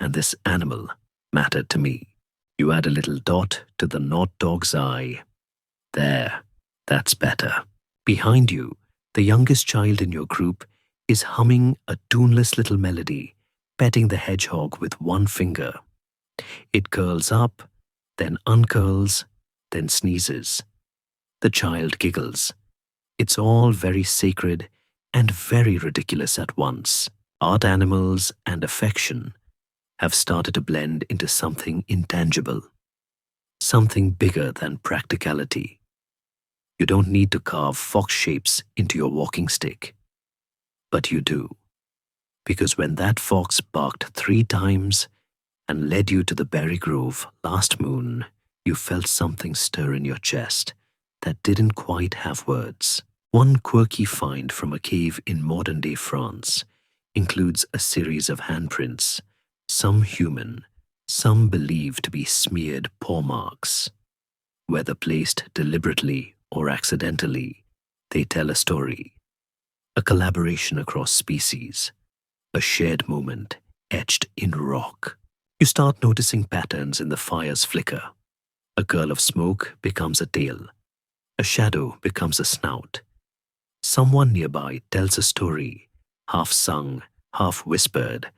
and this animal mattered to me." You add a little dot to the Not Dog's eye. There, that's better. Behind you, the youngest child in your group is humming a tuneless little melody, petting the hedgehog with one finger. It curls up, then uncurls, then sneezes. The child giggles. It's all very sacred and very ridiculous at once. Art, animals, and affection have started to blend into something intangible, something bigger than practicality. You don't need to carve fox shapes into your walking stick, but you do, because when that fox barked 3 times and led you to the berry grove last moon, you felt something stir in your chest that didn't quite have words. One quirky find from a cave in modern-day France includes a series of handprints, some human, some believed to be smeared paw marks. Whether placed deliberately or accidentally, they tell a story. a collaboration across species, a shared moment etched in rock. You start noticing patterns in the fire's flicker. A curl of smoke becomes a tail. A shadow becomes a snout. Someone nearby tells a story, half sung, half whispered,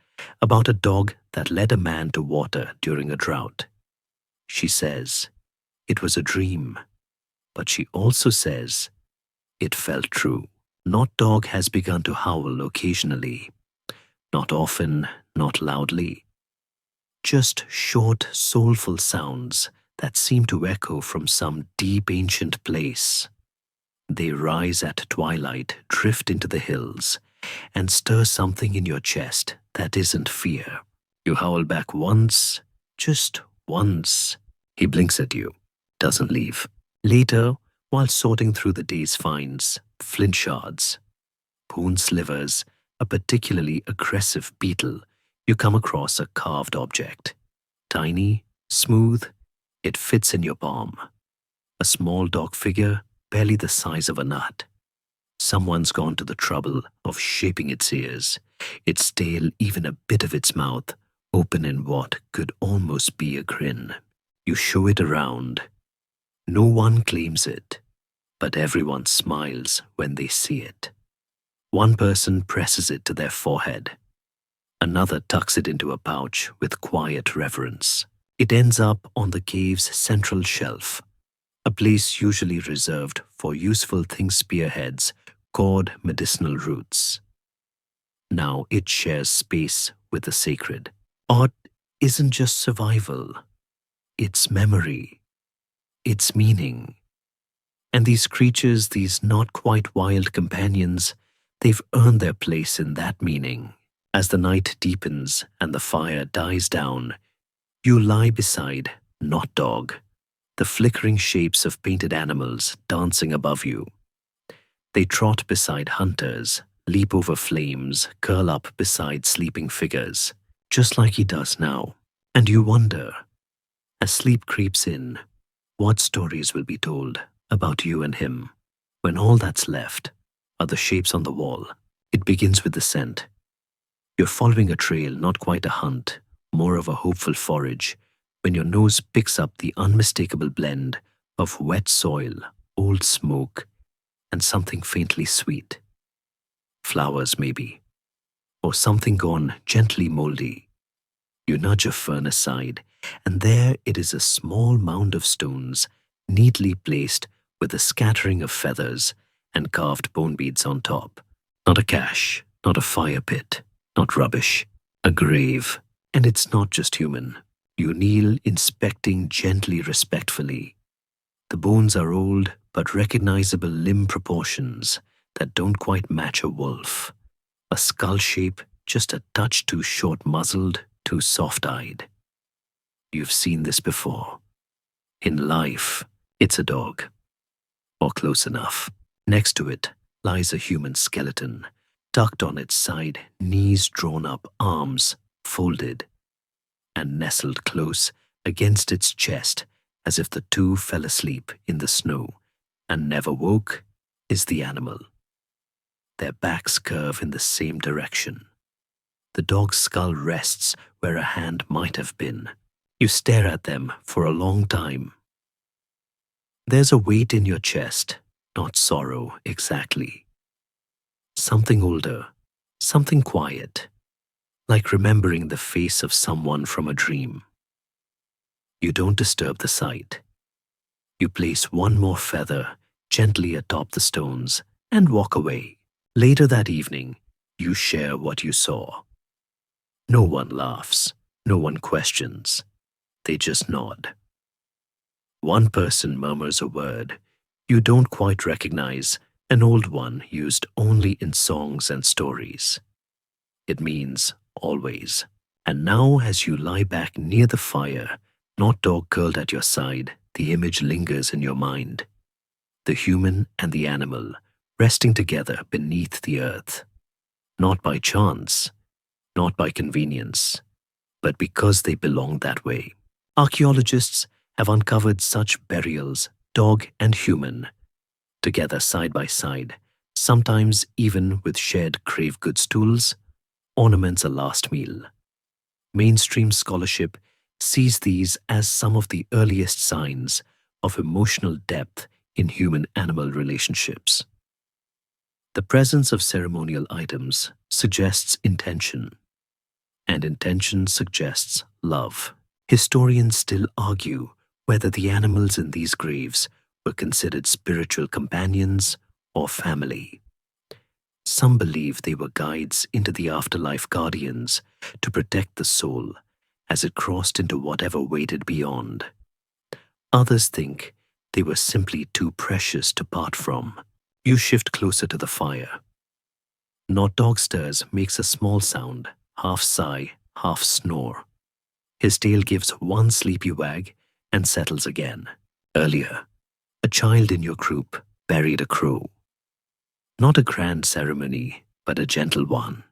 about a dog that led a man to water during a drought. She says, it was a dream, but she also says, it felt true. Not dog has begun to howl occasionally, not often, not loudly. Just short, soulful sounds that seem to echo from some deep ancient place. They rise at twilight, drift into the hills, and stir something in your chest that isn't fear. You howl back once, just once. He blinks at you, doesn't leave. Later, while sorting through the day's finds, flint shards, bone slivers, a particularly aggressive beetle, you come across a carved object. Tiny, smooth, it fits in your palm. A small dog figure, barely the size of a nut. Someone's gone to the trouble of shaping its ears, its tail, even a bit of its mouth, open in what could almost be a grin. You show it around. No one claims it, but everyone smiles when they see it. One person presses it to their forehead. Another tucks it into a pouch with quiet reverence. It ends up on the cave's central shelf, a place usually reserved for useful things spearheads, cord medicinal roots. Now it shares space with the sacred. Art isn't just survival. It's memory. It's meaning. And these creatures, these not quite wild companions, they've earned their place in that meaning. As the night deepens and the fire dies down, you lie beside, not dog, the flickering shapes of painted animals dancing above you. They trot beside hunters, leap over flames, curl up beside sleeping figures, just like he does now. And you wonder, as sleep creeps in, what stories will be told about you and him, when all that's left are the shapes on the wall. It begins with the scent. You're following a trail, not quite a hunt, more of a hopeful forage, when your nose picks up the unmistakable blend of wet soil, old smoke, and something faintly sweet. Flowers, maybe, or something gone gently moldy. You nudge a fern aside, and there it is, a small mound of stones, neatly placed with a scattering of feathers and carved bone beads on top. Not a cache, not a fire pit, not rubbish, a grave. And it's not just human. You kneel, inspecting gently, respectfully. The bones are old, but recognizable limb proportions that don't quite match a wolf. A skull shape just a touch too short-muzzled, too soft-eyed. You've seen this before. In life, it's a dog. Or close enough. Next to it lies a human skeleton, tucked on its side, knees drawn up, arms folded, and nestled close against its chest as if the two fell asleep in the snow and never woke, is the animal. Their backs curve in the same direction. The dog's skull rests where a hand might have been. You stare at them for a long time. There's a weight in your chest, not sorrow exactly. Something older, something quiet, like remembering the face of someone from a dream. You don't disturb the sight. You place one more feather gently atop the stones and walk away. Later that evening, you share what you saw. No one laughs, no one questions. They just nod. One person murmurs a word you don't quite recognize, an old one used only in songs and stories. It means always. And now, as you lie back near the fire, not dog curled at your side, the image lingers in your mind. The human and the animal resting together beneath the earth. Not by chance, not by convenience, but because they belong that way. Archaeologists have uncovered such burials, dog and human, together side by side, Sometimes even with shared crave good stools, ornaments a last meal. Mainstream scholarship sees these as some of the earliest signs of emotional depth in human-animal relationships. The presence of ceremonial items suggests intention, and intention suggests love. Historians still argue whether the animals in these graves were considered spiritual companions or family. Some believe they were guides into the afterlife, guardians to protect the soul as it crossed into whatever waited beyond. Others think they were simply too precious to part from. You shift closer to the fire. Not Dog stirs, makes a small sound, half sigh, half snore. His tail gives one sleepy wag and settles again. Earlier, a child in your group buried a crow. Not a grand ceremony, but a gentle one.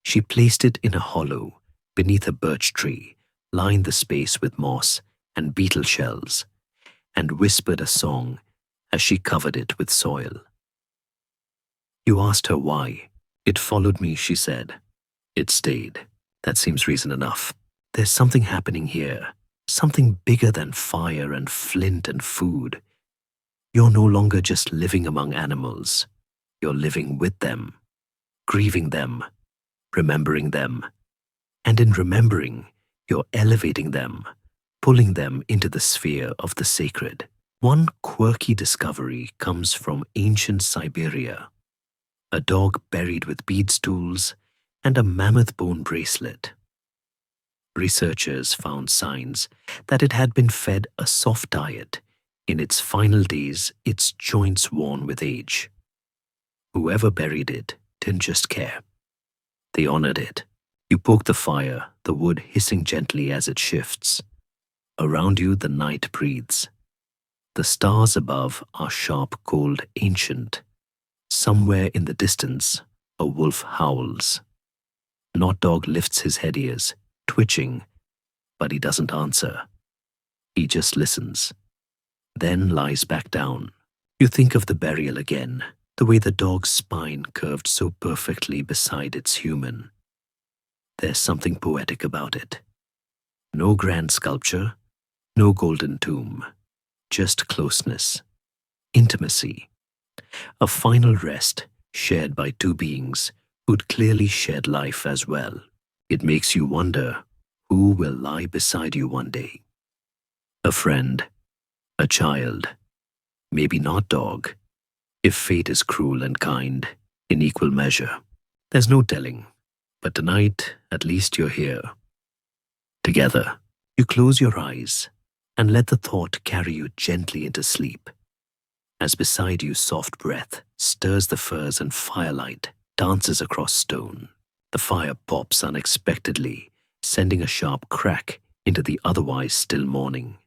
She placed it in a hollow beneath a birch tree, lined the space with moss and beetle shells, and whispered a song as she covered it with soil. You asked her why. It followed me, she said. It stayed. That seems reason enough. There's something happening here, something bigger than fire and flint and food. You're no longer just living among animals. You're living with them, grieving them, remembering them. And in remembering, you're elevating them, pulling them into the sphere of the sacred. One quirky discovery comes from ancient Siberia. A dog buried with bead stools and a mammoth bone bracelet. Researchers found signs that it had been fed a soft diet. In its final days, its joints worn with age. Whoever buried it didn't just care. They honored it. You poke the fire, the wood hissing gently as it shifts. Around you, the night breathes. The stars above are sharp, cold, ancient. Somewhere in the distance, a wolf howls. Not Dog lifts his head ears, twitching, but he doesn't answer. He just listens. Then lies back down. You think of the burial again, the way the dog's spine curved so perfectly beside its human. There's something poetic about it. No grand sculpture, no golden tomb, just closeness, intimacy, a final rest shared by two beings who'd clearly shared life as well. It makes you wonder who will lie beside you one day. A friend, a child, maybe not Dog, if fate is cruel and kind in equal measure. There's no telling, but tonight at least you're here. Together, you close your eyes and let the thought carry you gently into sleep. As beside you soft breath stirs the furs and firelight dances across stone. The fire pops unexpectedly, sending a sharp crack into the otherwise still morning.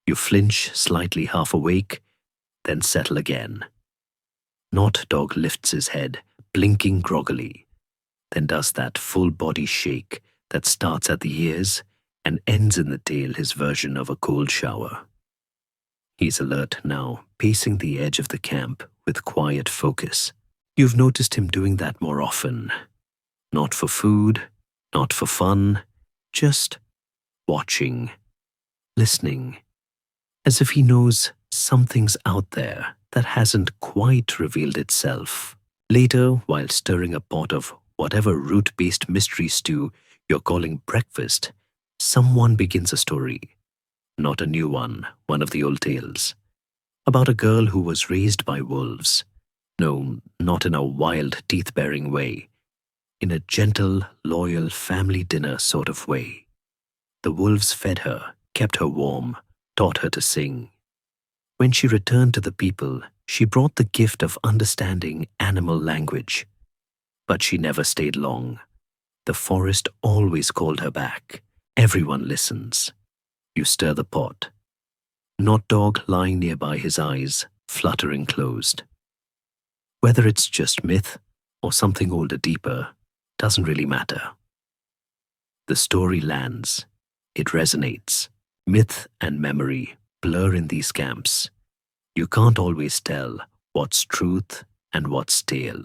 You flinch, slightly half awake, then settle again. Not Dog lifts his head, blinking groggily, then does that full body shake that starts at the ears and ends in the tail, his version of a cold shower. He's alert now, pacing the edge of the camp with quiet focus. You've noticed him doing that more often. Not for food, not for fun, just watching, listening, as if he knows something's out there that hasn't quite revealed itself. Later, while stirring a pot of whatever root-based mystery stew you're calling breakfast, someone begins a story. Not a new one of the old tales. About a girl who was raised by wolves. No, not in a wild, teeth-baring way. In a gentle, loyal family dinner sort of way. The wolves fed her, kept her warm, taught her to sing. When she returned to the people, she brought the gift of understanding animal language. But she never stayed long. The forest always called her back. Everyone listens. You stir the pot. Not Dog lying nearby, his eyes fluttering closed. Whether it's just myth or something older, deeper, doesn't really matter. The story lands. It resonates. Myth and memory blur in these camps. You can't always tell what's truth and what's tale.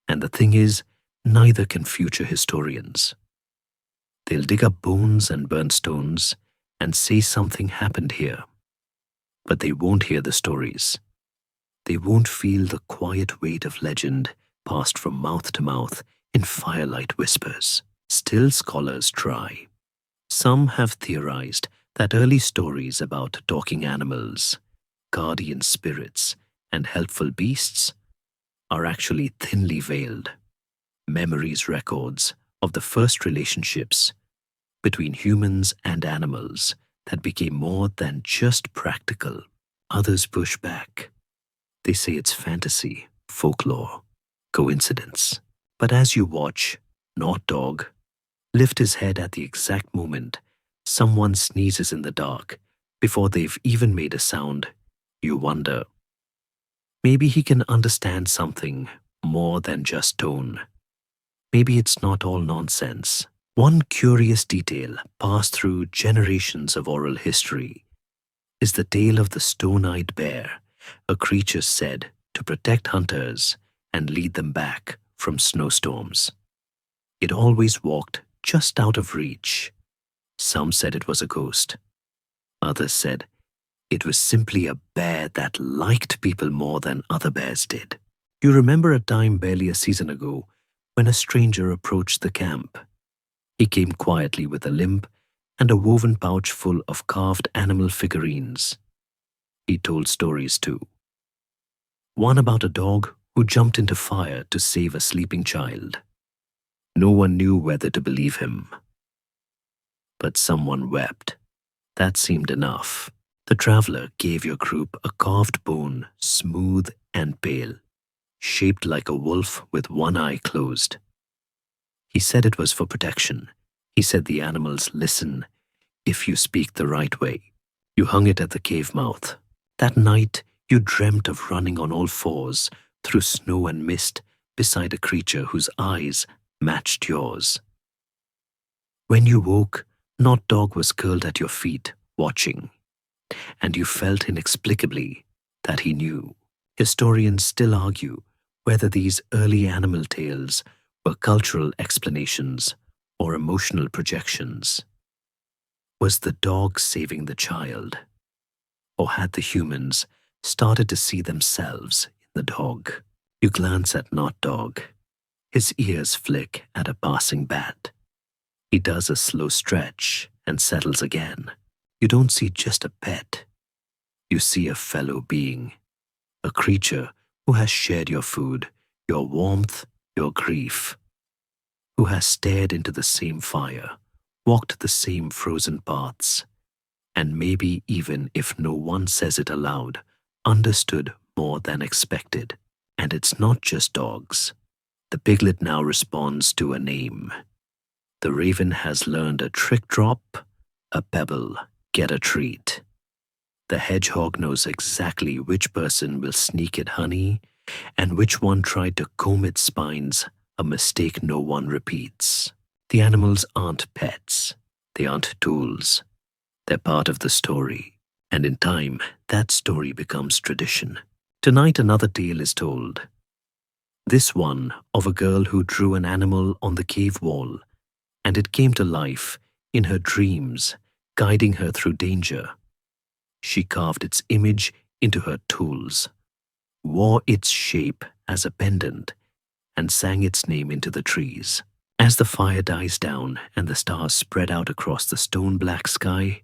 And the thing is, neither can future historians. They'll dig up bones and burn stones and say something happened here. But they won't hear the stories. They won't feel the quiet weight of legend passed from mouth to mouth in firelight whispers. Still, scholars try. Some have theorized that early stories about talking animals, guardian spirits, and helpful beasts are actually thinly veiled memories records of the first relationships between humans and animals that became more than just practical. Others push back. They say it's fantasy, folklore, coincidence. But as you watch, Not Dog lift his head at the exact moment someone sneezes in the dark before they've even made a sound, you wonder. Maybe he can understand something more than just tone. Maybe it's not all nonsense. One curious detail passed through generations of oral history is the tale of the stone-eyed bear, a creature said to protect hunters and lead them back from snowstorms. It always walked just out of reach. Some said it was a ghost. Others said it was simply a bear that liked people more than other bears did. You remember a time barely a season ago when a stranger approached the camp. He came quietly with a limp and a woven pouch full of carved animal figurines. He told stories too. One about a dog who jumped into fire to save a sleeping child. No one knew whether to believe him. But someone wept. That seemed enough. The traveler gave your group a carved bone, smooth and pale, shaped like a wolf with one eye closed. He said it was for protection. He said the animals listen if you speak the right way. You hung it at the cave mouth. That night, you dreamt of running on all fours through snow and mist beside a creature whose eyes matched yours. When you woke, Not Dog was curled at your feet, watching, and you felt inexplicably that he knew. Historians still argue whether these early animal tales were cultural explanations or emotional projections. Was the dog saving the child? Or had the humans started to see themselves in the dog? You glance at Not Dog. His ears flick at a passing bat. He does a slow stretch and settles again. You don't see just a pet. You see a fellow being, a creature who has shared your food, your warmth, your grief, who has stared into the same fire, walked the same frozen paths, and maybe even if no one says it aloud, understood more than expected. And it's not just dogs. The piglet now responds to a name. The raven has learned a trick drop, a pebble, get a treat. The hedgehog knows exactly which person will sneak it honey and which one tried to comb its spines, a mistake no one repeats. The animals aren't pets. They aren't tools. They're part of the story. And in time, that story becomes tradition. Tonight another tale is told. This one of a girl who drew an animal on the cave wall, and it came to life in her dreams, guiding her through danger. She carved its image into her tools, wore its shape as a pendant, and sang its name into the trees. As the fire dies down and the stars spread out across the stone-black sky,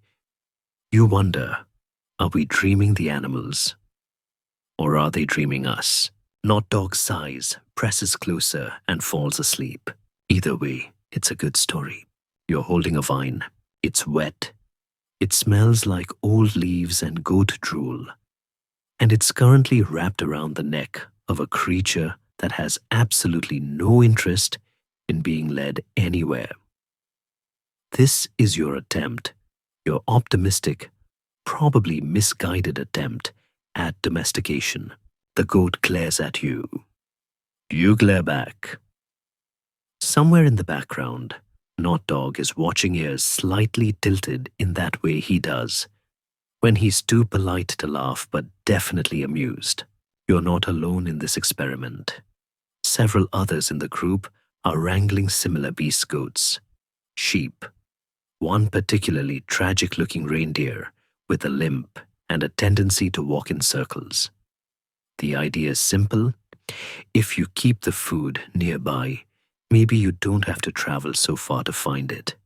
you wonder, are we dreaming the animals? Or are they dreaming us? Not Dog sighs, presses closer, and falls asleep. Either way, it's a good story. You're holding a vine. It's wet. It smells like old leaves and goat drool. And it's currently wrapped around the neck of a creature that has absolutely no interest in being led anywhere. This is your attempt, your optimistic, probably misguided attempt at domestication. The goat glares at you. You glare back. Somewhere in the background, Not Dog is watching, ears slightly tilted in that way he does when he's too polite to laugh but definitely amused. You're not alone in this experiment. Several others in the group are wrangling similar beast goats, sheep, one particularly tragic-looking reindeer with a limp and a tendency to walk in circles. The idea is simple. If you keep the food nearby, maybe you don't have to travel so far to find it.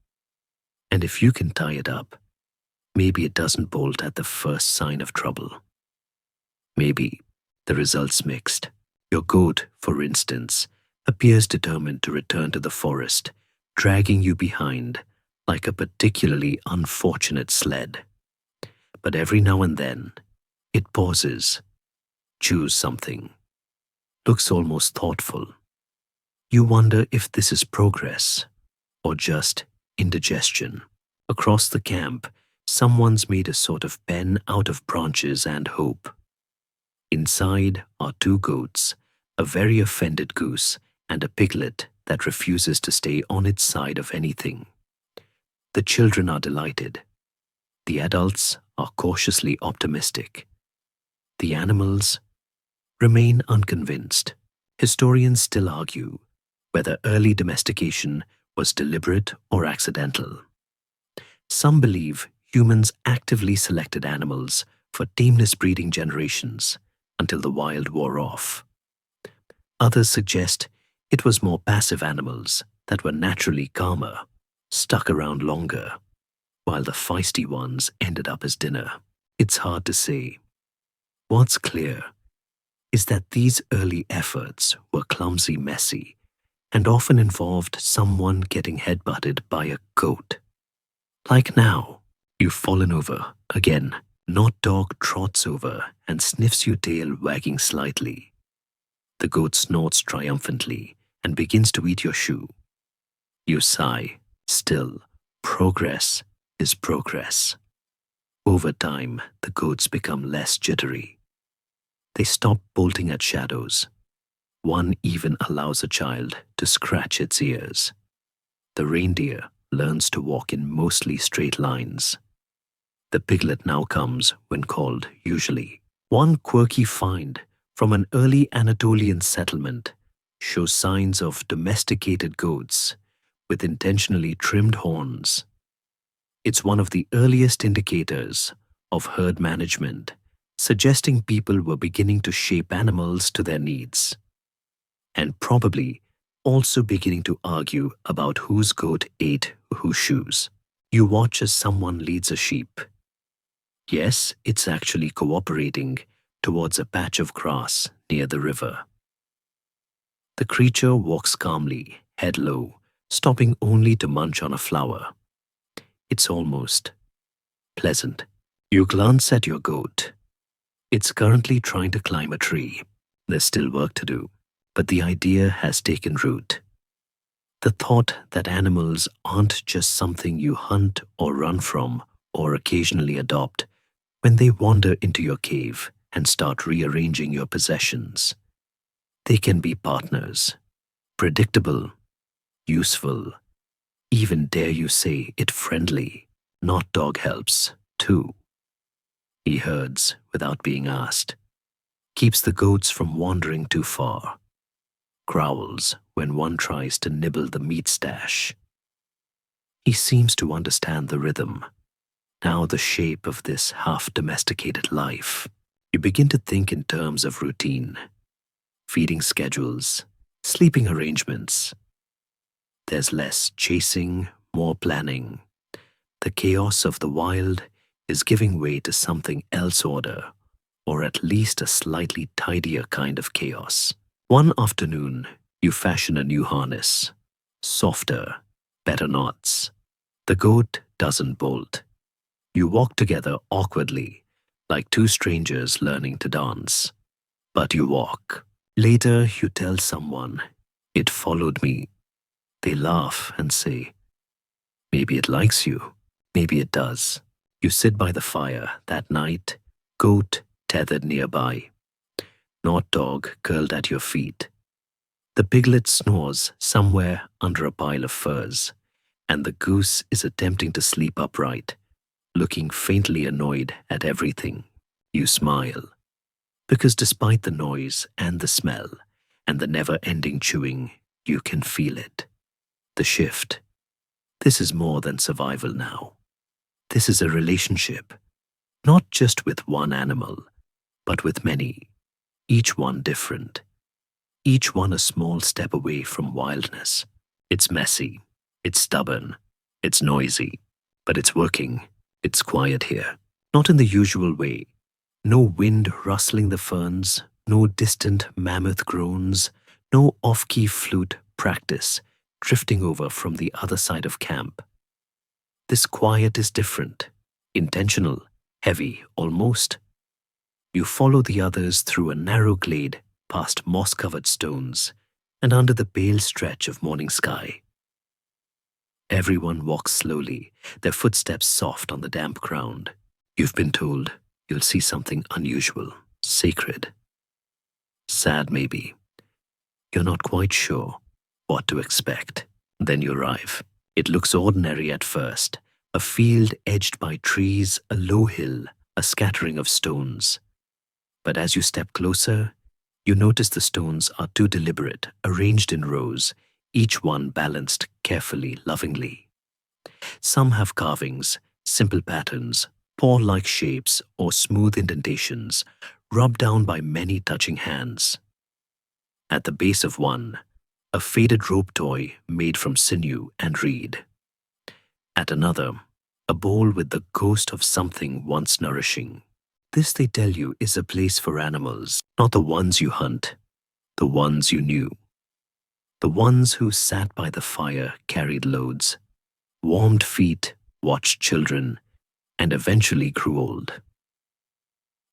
And if you can tie it up, maybe it doesn't bolt at the first sign of trouble. Maybe the result's mixed. Your goat, for instance, appears determined to return to the forest, dragging you behind like a particularly unfortunate sled. But every now and then, it pauses, chews something, looks almost thoughtful. You wonder if this is progress or just indigestion. Across the camp, someone's made a sort of pen out of branches and hope. Inside are two goats, a very offended goose, and a piglet that refuses to stay on its side of anything. The children are delighted. The adults are cautiously optimistic. The animals remain unconvinced. Historians still argue whether early domestication was deliberate or accidental. Some believe humans actively selected animals for tameness breeding generations until the wild wore off. Others suggest it was more passive animals that were naturally calmer, stuck around longer, while the feisty ones ended up as dinner. It's hard to say. What's clear is that these early efforts were clumsy, messy, and often involved someone getting headbutted by a goat. Like now, you've fallen over again. Not dog trots over and sniffs your tail, wagging slightly. The goat snorts triumphantly and begins to eat your shoe. You sigh. Still, progress is progress. Over time, the goats become less jittery. They stop bolting at shadows. One even allows a child to scratch its ears. The reindeer learns to walk in mostly straight lines. The piglet now comes when called, usually. One quirky find from an early Anatolian settlement shows signs of domesticated goats with intentionally trimmed horns. It's one of the earliest indicators of herd management, suggesting people were beginning to shape animals to their needs, and probably also beginning to argue about whose goat ate whose shoes. You watch as someone leads a sheep. Yes, it's actually cooperating towards a patch of grass near the river. The creature walks calmly, head low, stopping only to munch on a flower. It's almost pleasant. You glance at your goat. It's currently trying to climb a tree. There's still work to do, but the idea has taken root. The thought that animals aren't just something you hunt or run from or occasionally adopt when they wander into your cave and start rearranging your possessions. They can be partners, predictable, useful, even dare you say it friendly. Not dog helps, too. He herds without being asked, keeps the goats from wandering too far, growls when one tries to nibble the meat stash. He seems to understand the rhythm, now the shape of this half-domesticated life. You begin to think in terms of routine, feeding schedules, sleeping arrangements. There's less chasing, more planning. The chaos of the wild is giving way to something else order, or at least a slightly tidier kind of chaos. One afternoon, you fashion a new harness. Softer, better knots. The goat doesn't bolt. You walk together awkwardly, like two strangers learning to dance. But you walk. Later, you tell someone, "It followed me." They laugh and say, "Maybe it likes you. Maybe it does." You sit by the fire that night, goat tethered nearby, not dog curled at your feet. The piglet snores somewhere under a pile of furs, and the goose is attempting to sleep upright, looking faintly annoyed at everything. You smile. Because despite the noise and the smell and the never-ending chewing, you can feel it. The shift. This is more than survival now. This is a relationship, not just with one animal, but with many, each one different, each one a small step away from wildness. It's messy, it's stubborn, it's noisy, but it's working. It's quiet here, not in the usual way. No wind rustling the ferns, no distant mammoth groans, no off-key flute practice drifting over from the other side of camp. This quiet is different, intentional, heavy, almost. You follow the others through a narrow glade, past moss-covered stones, and under the pale stretch of morning sky. Everyone walks slowly, their footsteps soft on the damp ground. You've been told you'll see something unusual, sacred. Sad, maybe. You're not quite sure what to expect. Then you arrive. It looks ordinary at first. A field edged by trees, a low hill, a scattering of stones. But as you step closer, you notice the stones are too deliberate, arranged in rows, each one balanced carefully, lovingly. Some have carvings, simple patterns, paw-like shapes, or smooth indentations, rubbed down by many touching hands. At the base of one, a faded rope toy made from sinew and reed. At another, a bowl with the ghost of something once nourishing. This, they tell you, is a place for animals, not the ones you hunt, the ones you knew. The ones who sat by the fire, carried loads, warmed feet, watched children, and eventually grew old.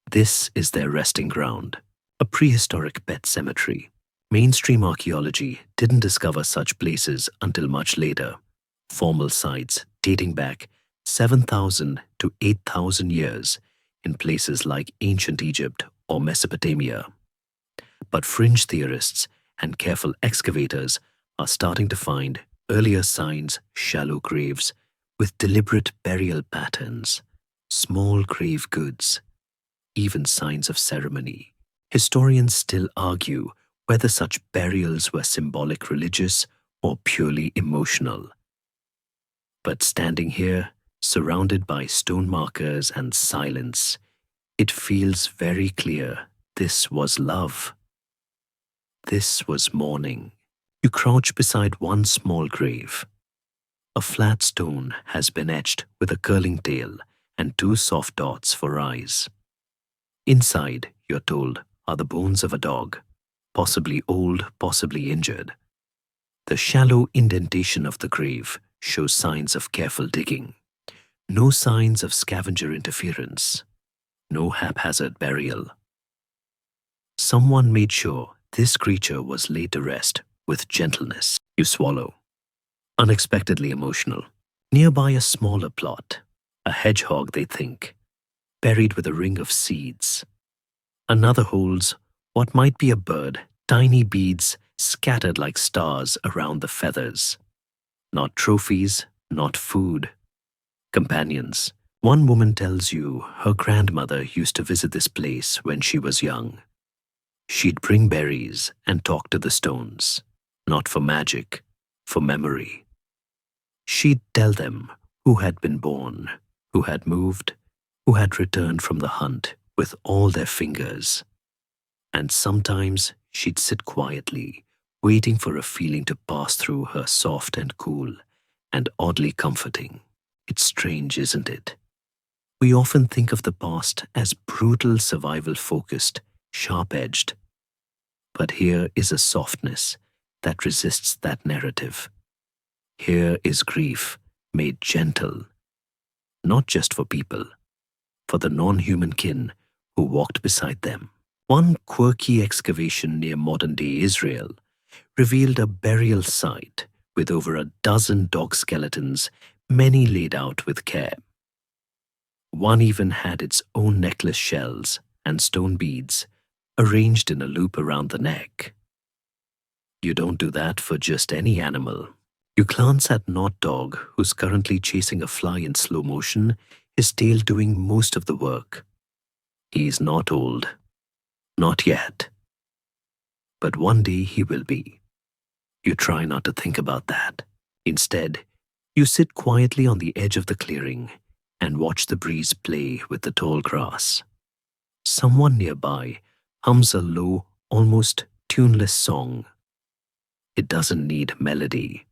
This is their resting ground, a prehistoric pet cemetery. Mainstream archaeology didn't discover such places until much later. Formal sites dating back 7,000 to 8,000 years in places like ancient Egypt or Mesopotamia. But fringe theorists and careful excavators are starting to find earlier signs, shallow graves with deliberate burial patterns, small grave goods, even signs of ceremony. Historians still argue whether such burials were symbolic, religious, or purely emotional. But standing here, surrounded by stone markers and silence, it feels very clear this was love. This was mourning. You crouch beside one small grave. A flat stone has been etched with a curling tail and two soft dots for eyes. Inside, you're told, are the bones of a dog, possibly old, possibly injured. The shallow indentation of the grave shows signs of careful digging. No signs of scavenger interference. No haphazard burial. Someone made sure this creature was laid to rest with gentleness. You swallow. Unexpectedly emotional. Nearby a smaller plot. A hedgehog, they think, buried with a ring of seeds. Another holds what might be a bird, tiny beads scattered like stars around the feathers. Not trophies, not food. Companions. One woman tells you her grandmother used to visit this place when she was young. She'd bring berries and talk to the stones, not for magic, for memory. She'd tell them who had been born, who had moved, who had returned from the hunt with all their fingers. And sometimes she'd sit quietly, waiting for a feeling to pass through her, soft and cool, and oddly comforting. It's strange, isn't it? We often think of the past as brutal, survival-focused, sharp-edged. But here is a softness that resists that narrative. Here is grief made gentle, not just for people, for the non-human kin who walked beside them. One quirky excavation near modern-day Israel revealed a burial site with over a dozen dog skeletons, many laid out with care. One even had its own necklace shells and stone beads arranged in a loop around the neck. You don't do that for just any animal. You glance at Not Dog, who's currently chasing a fly in slow motion, his tail doing most of the work. He's not old. Not yet. But one day he will be. You try not to think about that. Instead, you sit quietly on the edge of the clearing and watch the breeze play with the tall grass. Someone nearby hums a low, almost tuneless song. It doesn't need melody,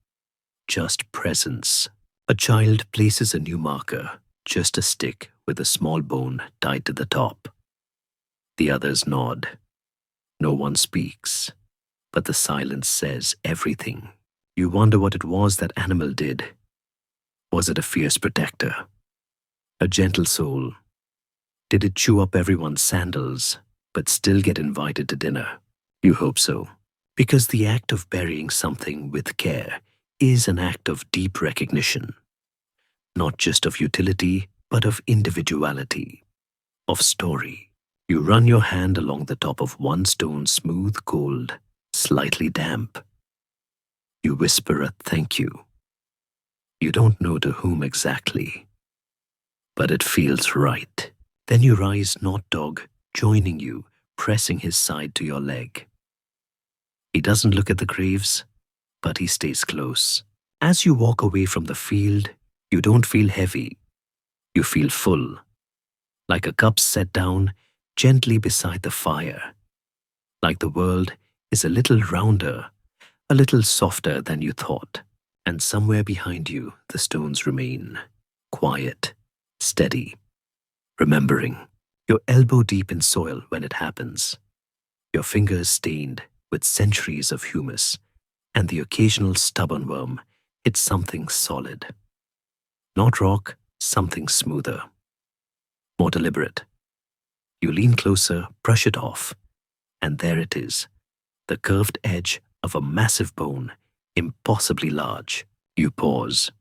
just presence. A child places a new marker, just a stick with a small bone tied to the top. The others nod. No one speaks, but the silence says everything. You wonder what it was that animal did. Was it a fierce protector? A gentle soul? Did it chew up everyone's sandals, but still get invited to dinner? You hope so, because the act of burying something with care is an act of deep recognition, not just of utility, but of individuality, of story. You run your hand along the top of one stone, smooth, cold, slightly damp. You whisper a thank you. You don't know to whom exactly, but it feels right. Then you rise, not dog, joining you, pressing his side to your leg. He doesn't look at the graves, but he stays close. As you walk away from the field, you don't feel heavy. You feel full, like a cup set down gently beside the fire, like the world is a little rounder, a little softer than you thought, and somewhere behind you the stones remain, quiet, steady, remembering, your elbow deep in soil when it happens, your fingers stained with centuries of humus, and the occasional stubborn worm hits something solid. Not rock, something smoother, more deliberate. You lean closer, brush it off, and there it is, the curved edge of a massive bone, impossibly large. You pause,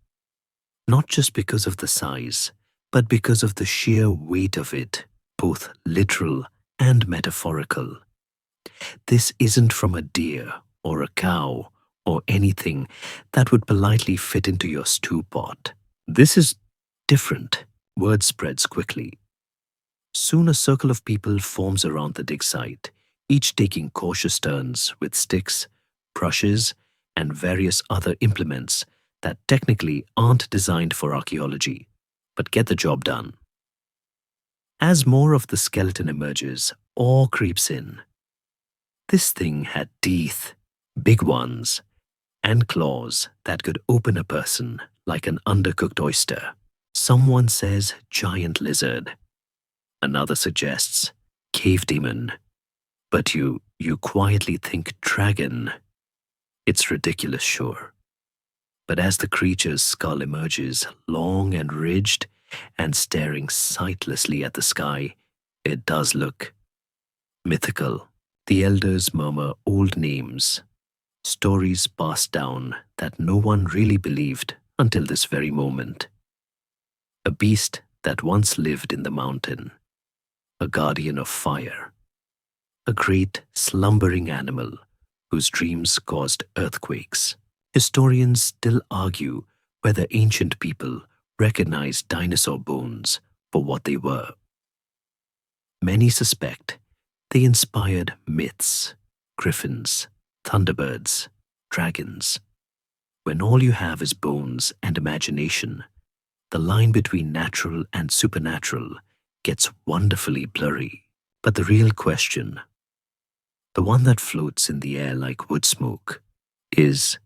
not just because of the size, but because of the sheer weight of it, both literal and metaphorical. This isn't from a deer or a cow or anything that would politely fit into your stew pot. This is different. Word spreads quickly. Soon a circle of people forms around the dig site, each taking cautious turns with sticks, brushes, and various other implements that technically aren't designed for archaeology, but get the job done. As more of the skeleton emerges, awe creeps in. This thing had teeth, big ones, and claws that could open a person like an undercooked oyster. Someone says giant lizard. Another suggests cave demon. But you quietly think dragon. It's ridiculous, sure. But as the creature's skull emerges, long and ridged, and staring sightlessly at the sky, it does look mythical. The elders murmur old names, stories passed down that no one really believed until this very moment. A beast that once lived in the mountain, a guardian of fire, a great slumbering animal whose dreams caused earthquakes. Historians still argue whether ancient people recognized dinosaur bones for what they were. Many suspect they inspired myths, griffins, thunderbirds, dragons. When all you have is bones and imagination, the line between natural and supernatural gets wonderfully blurry. But the real question, the one that floats in the air like wood smoke, is,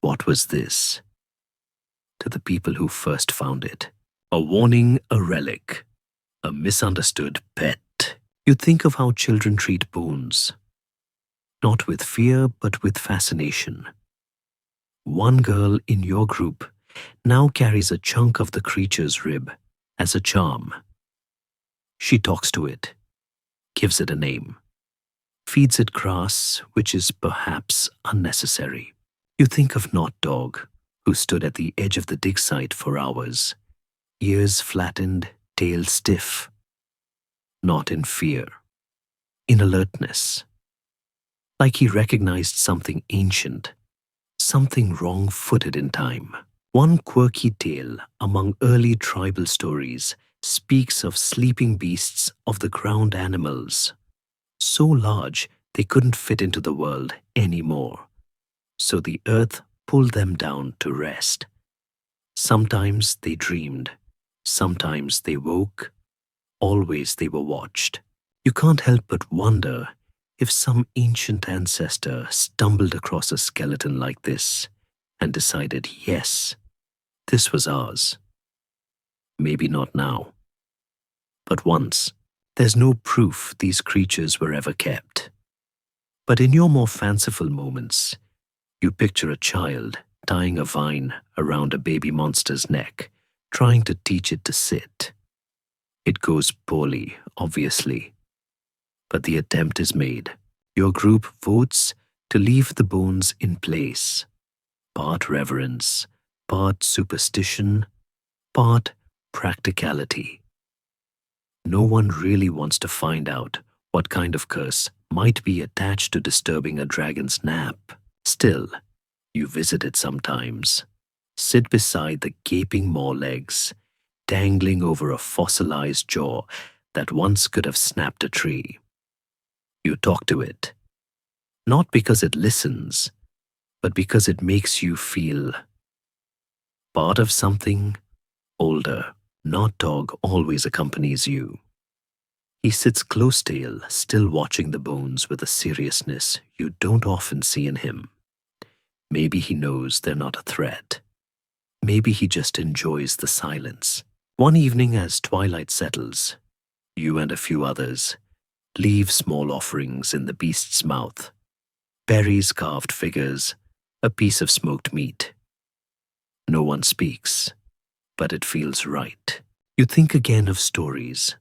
what was this? To the people who first found it, a warning, a relic, a misunderstood pet. You think of how children treat bones, not with fear but with fascination. One girl in your group now carries a chunk of the creature's rib as a charm. She talks to it, gives it a name, feeds it grass, which is perhaps unnecessary. You think of Not Dog, who stood at the edge of the dig site for hours, ears flattened, tail stiff, not in fear, in alertness, like he recognized something ancient, something wrong-footed in time. One quirky tale among early tribal stories speaks of sleeping beasts of the ground animals, so large they couldn't fit into the world anymore. So the earth pulled them down to rest. Sometimes they dreamed, sometimes they woke, always they were watched. You can't help but wonder if some ancient ancestor stumbled across a skeleton like this and decided, yes, this was ours. Maybe not now, but once. There's no proof these creatures were ever kept. But in your more fanciful moments, you picture a child tying a vine around a baby monster's neck, trying to teach it to sit. It goes poorly, obviously, but the attempt is made. Your group votes to leave the bones in place. Part reverence, part superstition, part practicality. No one really wants to find out what kind of curse might be attached to disturbing a dragon's nap. Still, you visit it sometimes. Sit beside the gaping maw legs, dangling over a fossilized jaw that once could have snapped a tree. You talk to it, not because it listens, but because it makes you feel part of something older. Not dog always accompanies you. He sits close-tail, still watching the bones with a seriousness you don't often see in him. Maybe he knows they're not a threat. Maybe he just enjoys the silence. One evening as twilight settles, you and a few others leave small offerings in the beast's mouth. Berries, carved figures, a piece of smoked meat. No one speaks, but it feels right. You think again of stories,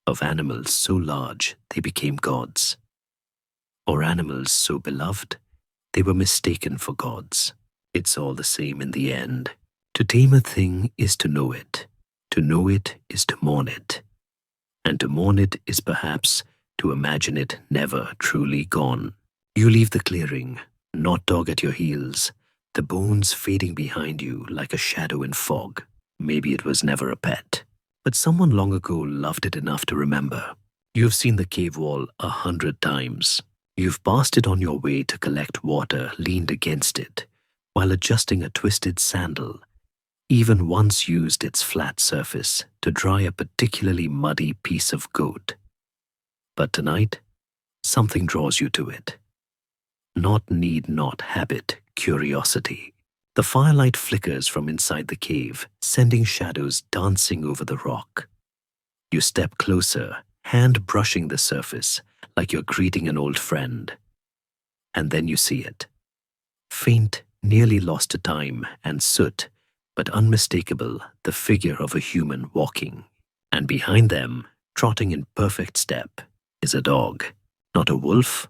of animals so large they became gods, or animals so beloved they were mistaken for gods. It's all the same in the end. To tame a thing is to know it. To know it is to mourn it. And to mourn it is perhaps to imagine it never truly gone. You leave the clearing, not dog at your heels, the bones fading behind you like a shadow in fog. Maybe it was never a pet, but someone long ago loved it enough to remember. You've seen the cave wall 100 times. You've passed it on your way to collect water, leaned against it, while adjusting a twisted sandal, even once used its flat surface to dry a particularly muddy piece of goat. But tonight, something draws you to it. Not habit, curiosity. The firelight flickers from inside the cave, sending shadows dancing over the rock. You step closer, hand brushing the surface, like you're greeting an old friend. And then you see it. Faint, nearly lost to time and soot, but unmistakable, the figure of a human walking. And behind them, trotting in perfect step, is a dog. Not a wolf,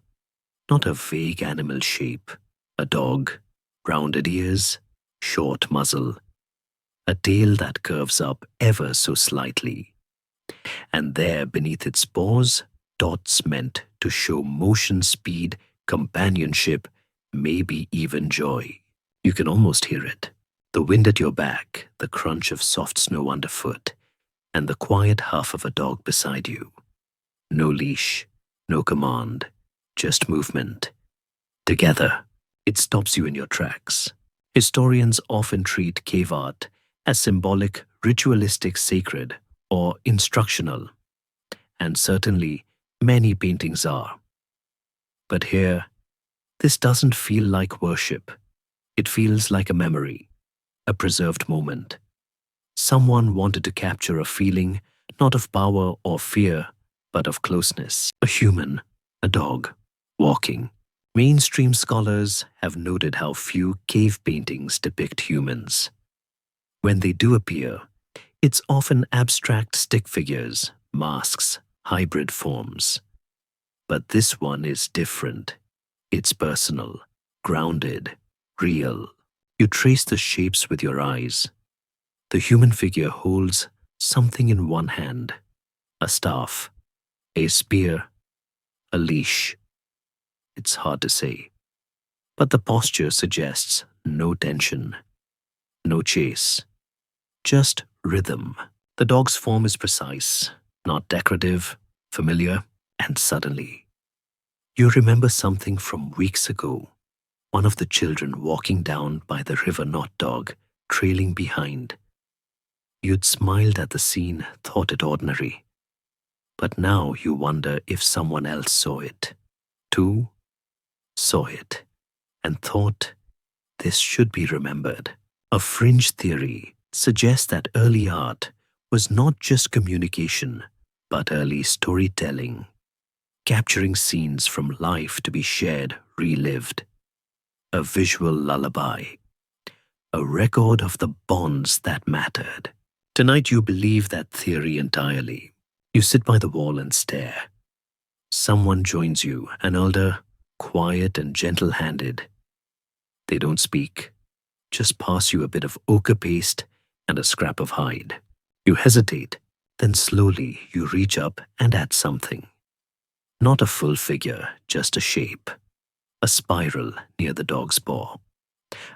not a vague animal shape. A dog, rounded ears, short muzzle, a tail that curves up ever so slightly. And there beneath its paws, dots meant to show motion, speed, companionship, maybe even joy. You can almost hear it. The wind at your back, the crunch of soft snow underfoot, and the quiet huff of a dog beside you. No leash, no command, just movement. Together, it stops you in your tracks. Historians often treat cave art as symbolic, ritualistic, sacred, or instructional, and certainly many paintings are. But here, this doesn't feel like worship. It feels like a memory, a preserved moment. Someone wanted to capture a feeling, not of power or fear, but of closeness. A human, a dog, walking. Mainstream scholars have noted how few cave paintings depict humans. When they do appear, it's often abstract stick figures, masks, hybrid forms. But this one is different. It's personal, grounded, real. You trace the shapes with your eyes. The human figure holds something in one hand, a staff, a spear, a leash. It's hard to say, but the posture suggests no tension, no chase, just rhythm. The dog's form is precise, not decorative, familiar, and suddenly, You remember something from weeks ago, one of the children walking down by the river, not dog, trailing behind. You'd smiled at the scene, thought it ordinary. But now you wonder if someone else saw it, too, saw it, and thought this should be remembered. A fringe theory suggests that early art was not just communication, but early storytelling, capturing scenes from life to be shared, relived. A visual lullaby, a record of the bonds that mattered. Tonight you believe that theory entirely. You sit by the wall and stare. Someone joins you, an elder, quiet and gentle-handed. They don't speak, just pass you a bit of ochre paste and a scrap of hide. You hesitate, then slowly you reach up and add something. Not a full figure, just a shape. A spiral near the dog's paw.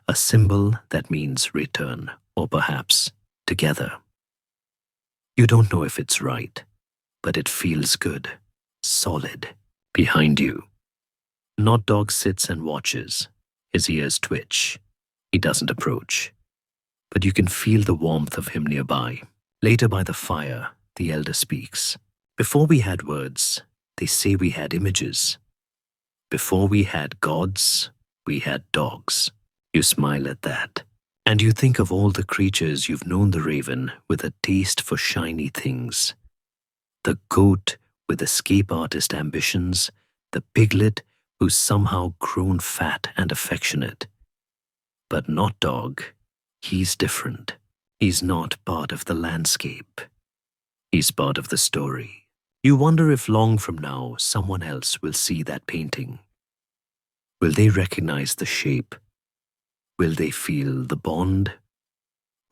A symbol that means return, or perhaps together. You don't know if it's right, but it feels good, solid, behind you. Not dog sits and watches. His ears twitch. He doesn't approach. But you can feel the warmth of him nearby. Later by the fire, the elder speaks. Before we had words, they say we had images. Before we had gods, we had dogs. You smile at that. And you think of all the creatures you've known, the raven with a taste for shiny things. The goat with escape artist ambitions. The piglet who's somehow grown fat and affectionate. But not dog. He's different. He's not part of the landscape. He's part of the story. You wonder if long from now someone else will see that painting. Will they recognize the shape? Will they feel the bond?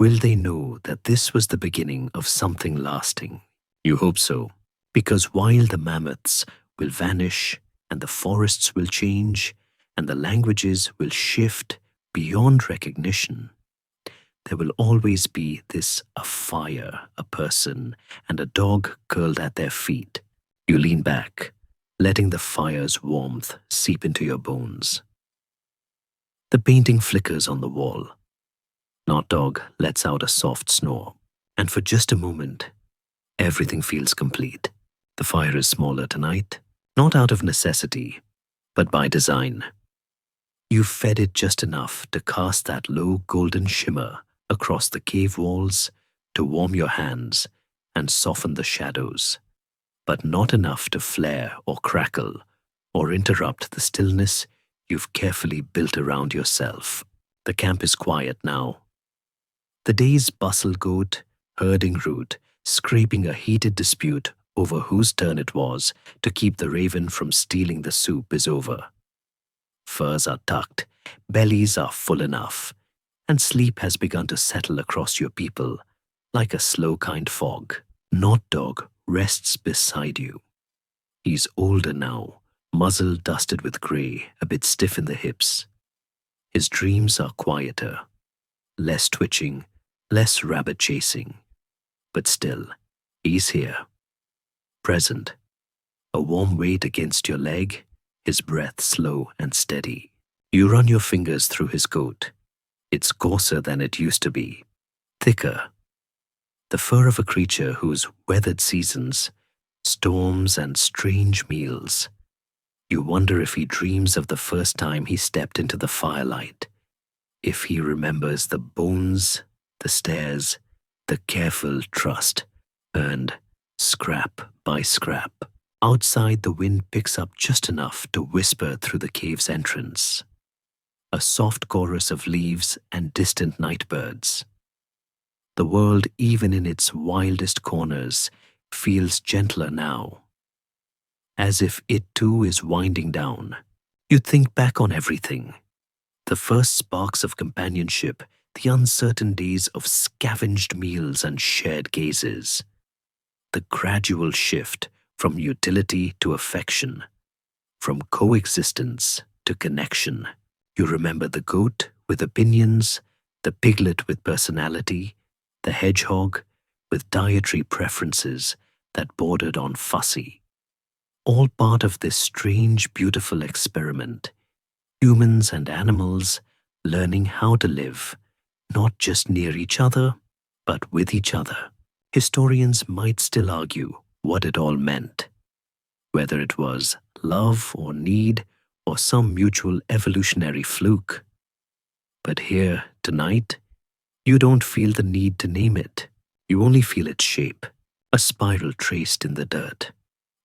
Will they know that this was the beginning of something lasting? You hope so, because while the mammoths will vanish and the forests will change and the languages will shift beyond recognition, there will always be a fire, a person, and a dog curled at their feet. You lean back, letting the fire's warmth seep into your bones. The painting flickers on the wall. Not dog lets out a soft snore, and for just a moment, everything feels complete. The fire is smaller tonight, not out of necessity, but by design. You fed it just enough to cast that low golden shimmer across the cave walls to warm your hands and soften the shadows, but not enough to flare or crackle or interrupt the stillness you've carefully built around yourself. The camp is quiet now. The day's bustle goat, herding root, scraping a heated dispute over whose turn it was to keep the raven from stealing the soup is over. Furs are tucked, bellies are full enough, and sleep has begun to settle across your people like a slow kind fog. Not dog rests beside you. He's older now, muzzle dusted with grey, a bit stiff in the hips. His dreams are quieter, less twitching, less rabbit chasing. But still, he's here, present, a warm weight against your leg, his breath slow and steady. You run your fingers through his coat. It's coarser than it used to be, thicker. The fur of a creature who's weathered seasons, storms and strange meals. You wonder if he dreams of the first time he stepped into the firelight, if he remembers the bones, the stairs, the careful trust, earned scrap by scrap. Outside, the wind picks up just enough to whisper through the cave's entrance. A soft chorus of leaves and distant night birds. The world, even in its wildest corners, feels gentler now. As if it too is winding down. You think back on everything. The first sparks of companionship, the uncertain days of scavenged meals and shared gazes. The gradual shift from utility to affection, from coexistence to connection. You remember the goat with opinions, the piglet with personality, the hedgehog with dietary preferences that bordered on fussy. all part of this strange, beautiful experiment. Humans and animals learning how to live, not just near each other, but with each other. Historians might still argue what it all meant, whether it was love or need or some mutual evolutionary fluke. But here, tonight, you don't feel the need to name it. You only feel its shape, a spiral traced in the dirt,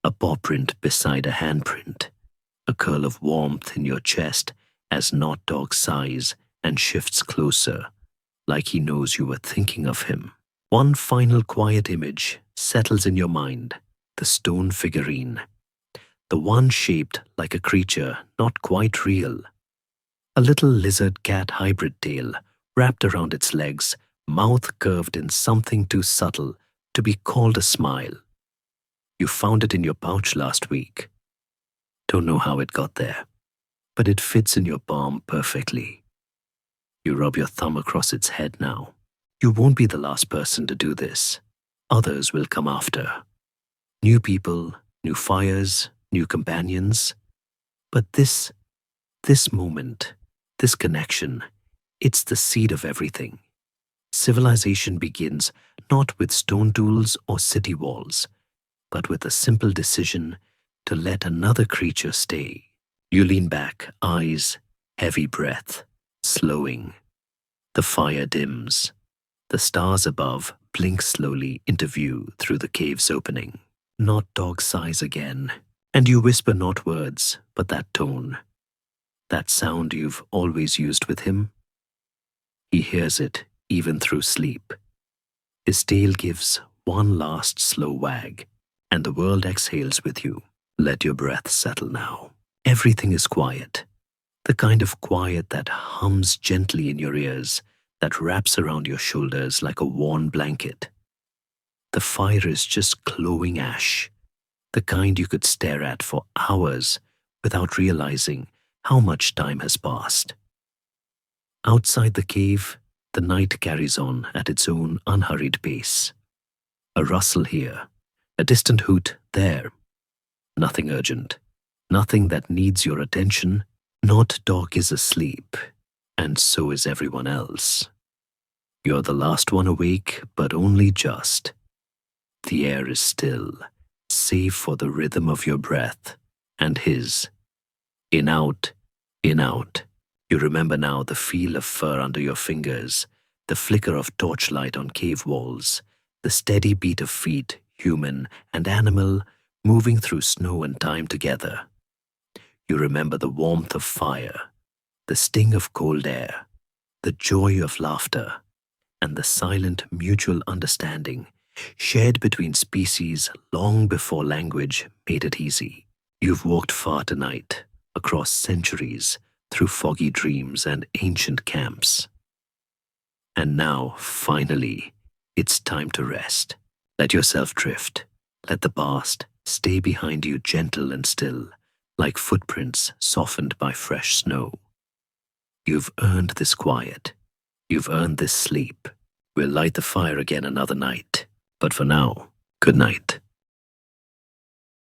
a paw print beside a handprint, a curl of warmth in your chest as Not Dog sighs and shifts closer, like he knows you were thinking of him. One final quiet image settles in your mind, the stone figurine, the one shaped like a creature not quite real. A little lizard-cat hybrid tail wrapped around its legs, mouth curved in something too subtle to be called a smile. You found it in your pouch last week. Don't know how it got there, but it fits in your palm perfectly. You rub your thumb across its head now. You won't be the last person to do this. Others will come after. New people, new fires, new companions. But this moment, this connection, it's the seed of everything. Civilization begins not with stone tools or city walls, but with a simple decision to let another creature stay. You lean back, eyes, heavy breath, slowing. The fire dims. The stars above blink slowly into view through the cave's opening. Not Dog sighs again, and you whisper not words, but that tone, that sound you've always used with him. He hears it even through sleep. His tail gives one last slow wag, and the world exhales with you. Let your breath settle now. Everything is quiet, the kind of quiet that hums gently in your ears, that wraps around your shoulders like a worn blanket. The fire is just glowing ash, the kind you could stare at for hours without realizing how much time has passed. Outside the cave, the night carries on at its own unhurried pace. A rustle here, a distant hoot there. Nothing urgent, nothing that needs your attention. Not Dog is asleep, and so is everyone else. You're the last one awake, but only just. The air is still, save for the rhythm of your breath and his. In out, in out. You remember now the feel of fur under your fingers, the flicker of torchlight on cave walls, the steady beat of feet, human and animal, moving through snow and time together. You remember the warmth of fire, the sting of cold air, the joy of laughter, and the silent mutual understanding shared between species long before language made it easy. You've walked far tonight, across centuries, through foggy dreams and ancient camps. And now, finally, it's time to rest. Let yourself drift. Let the past stay behind you, gentle and still, like footprints softened by fresh snow. You've earned this quiet. You've earned this sleep. We'll light the fire again another night. But for now, good night.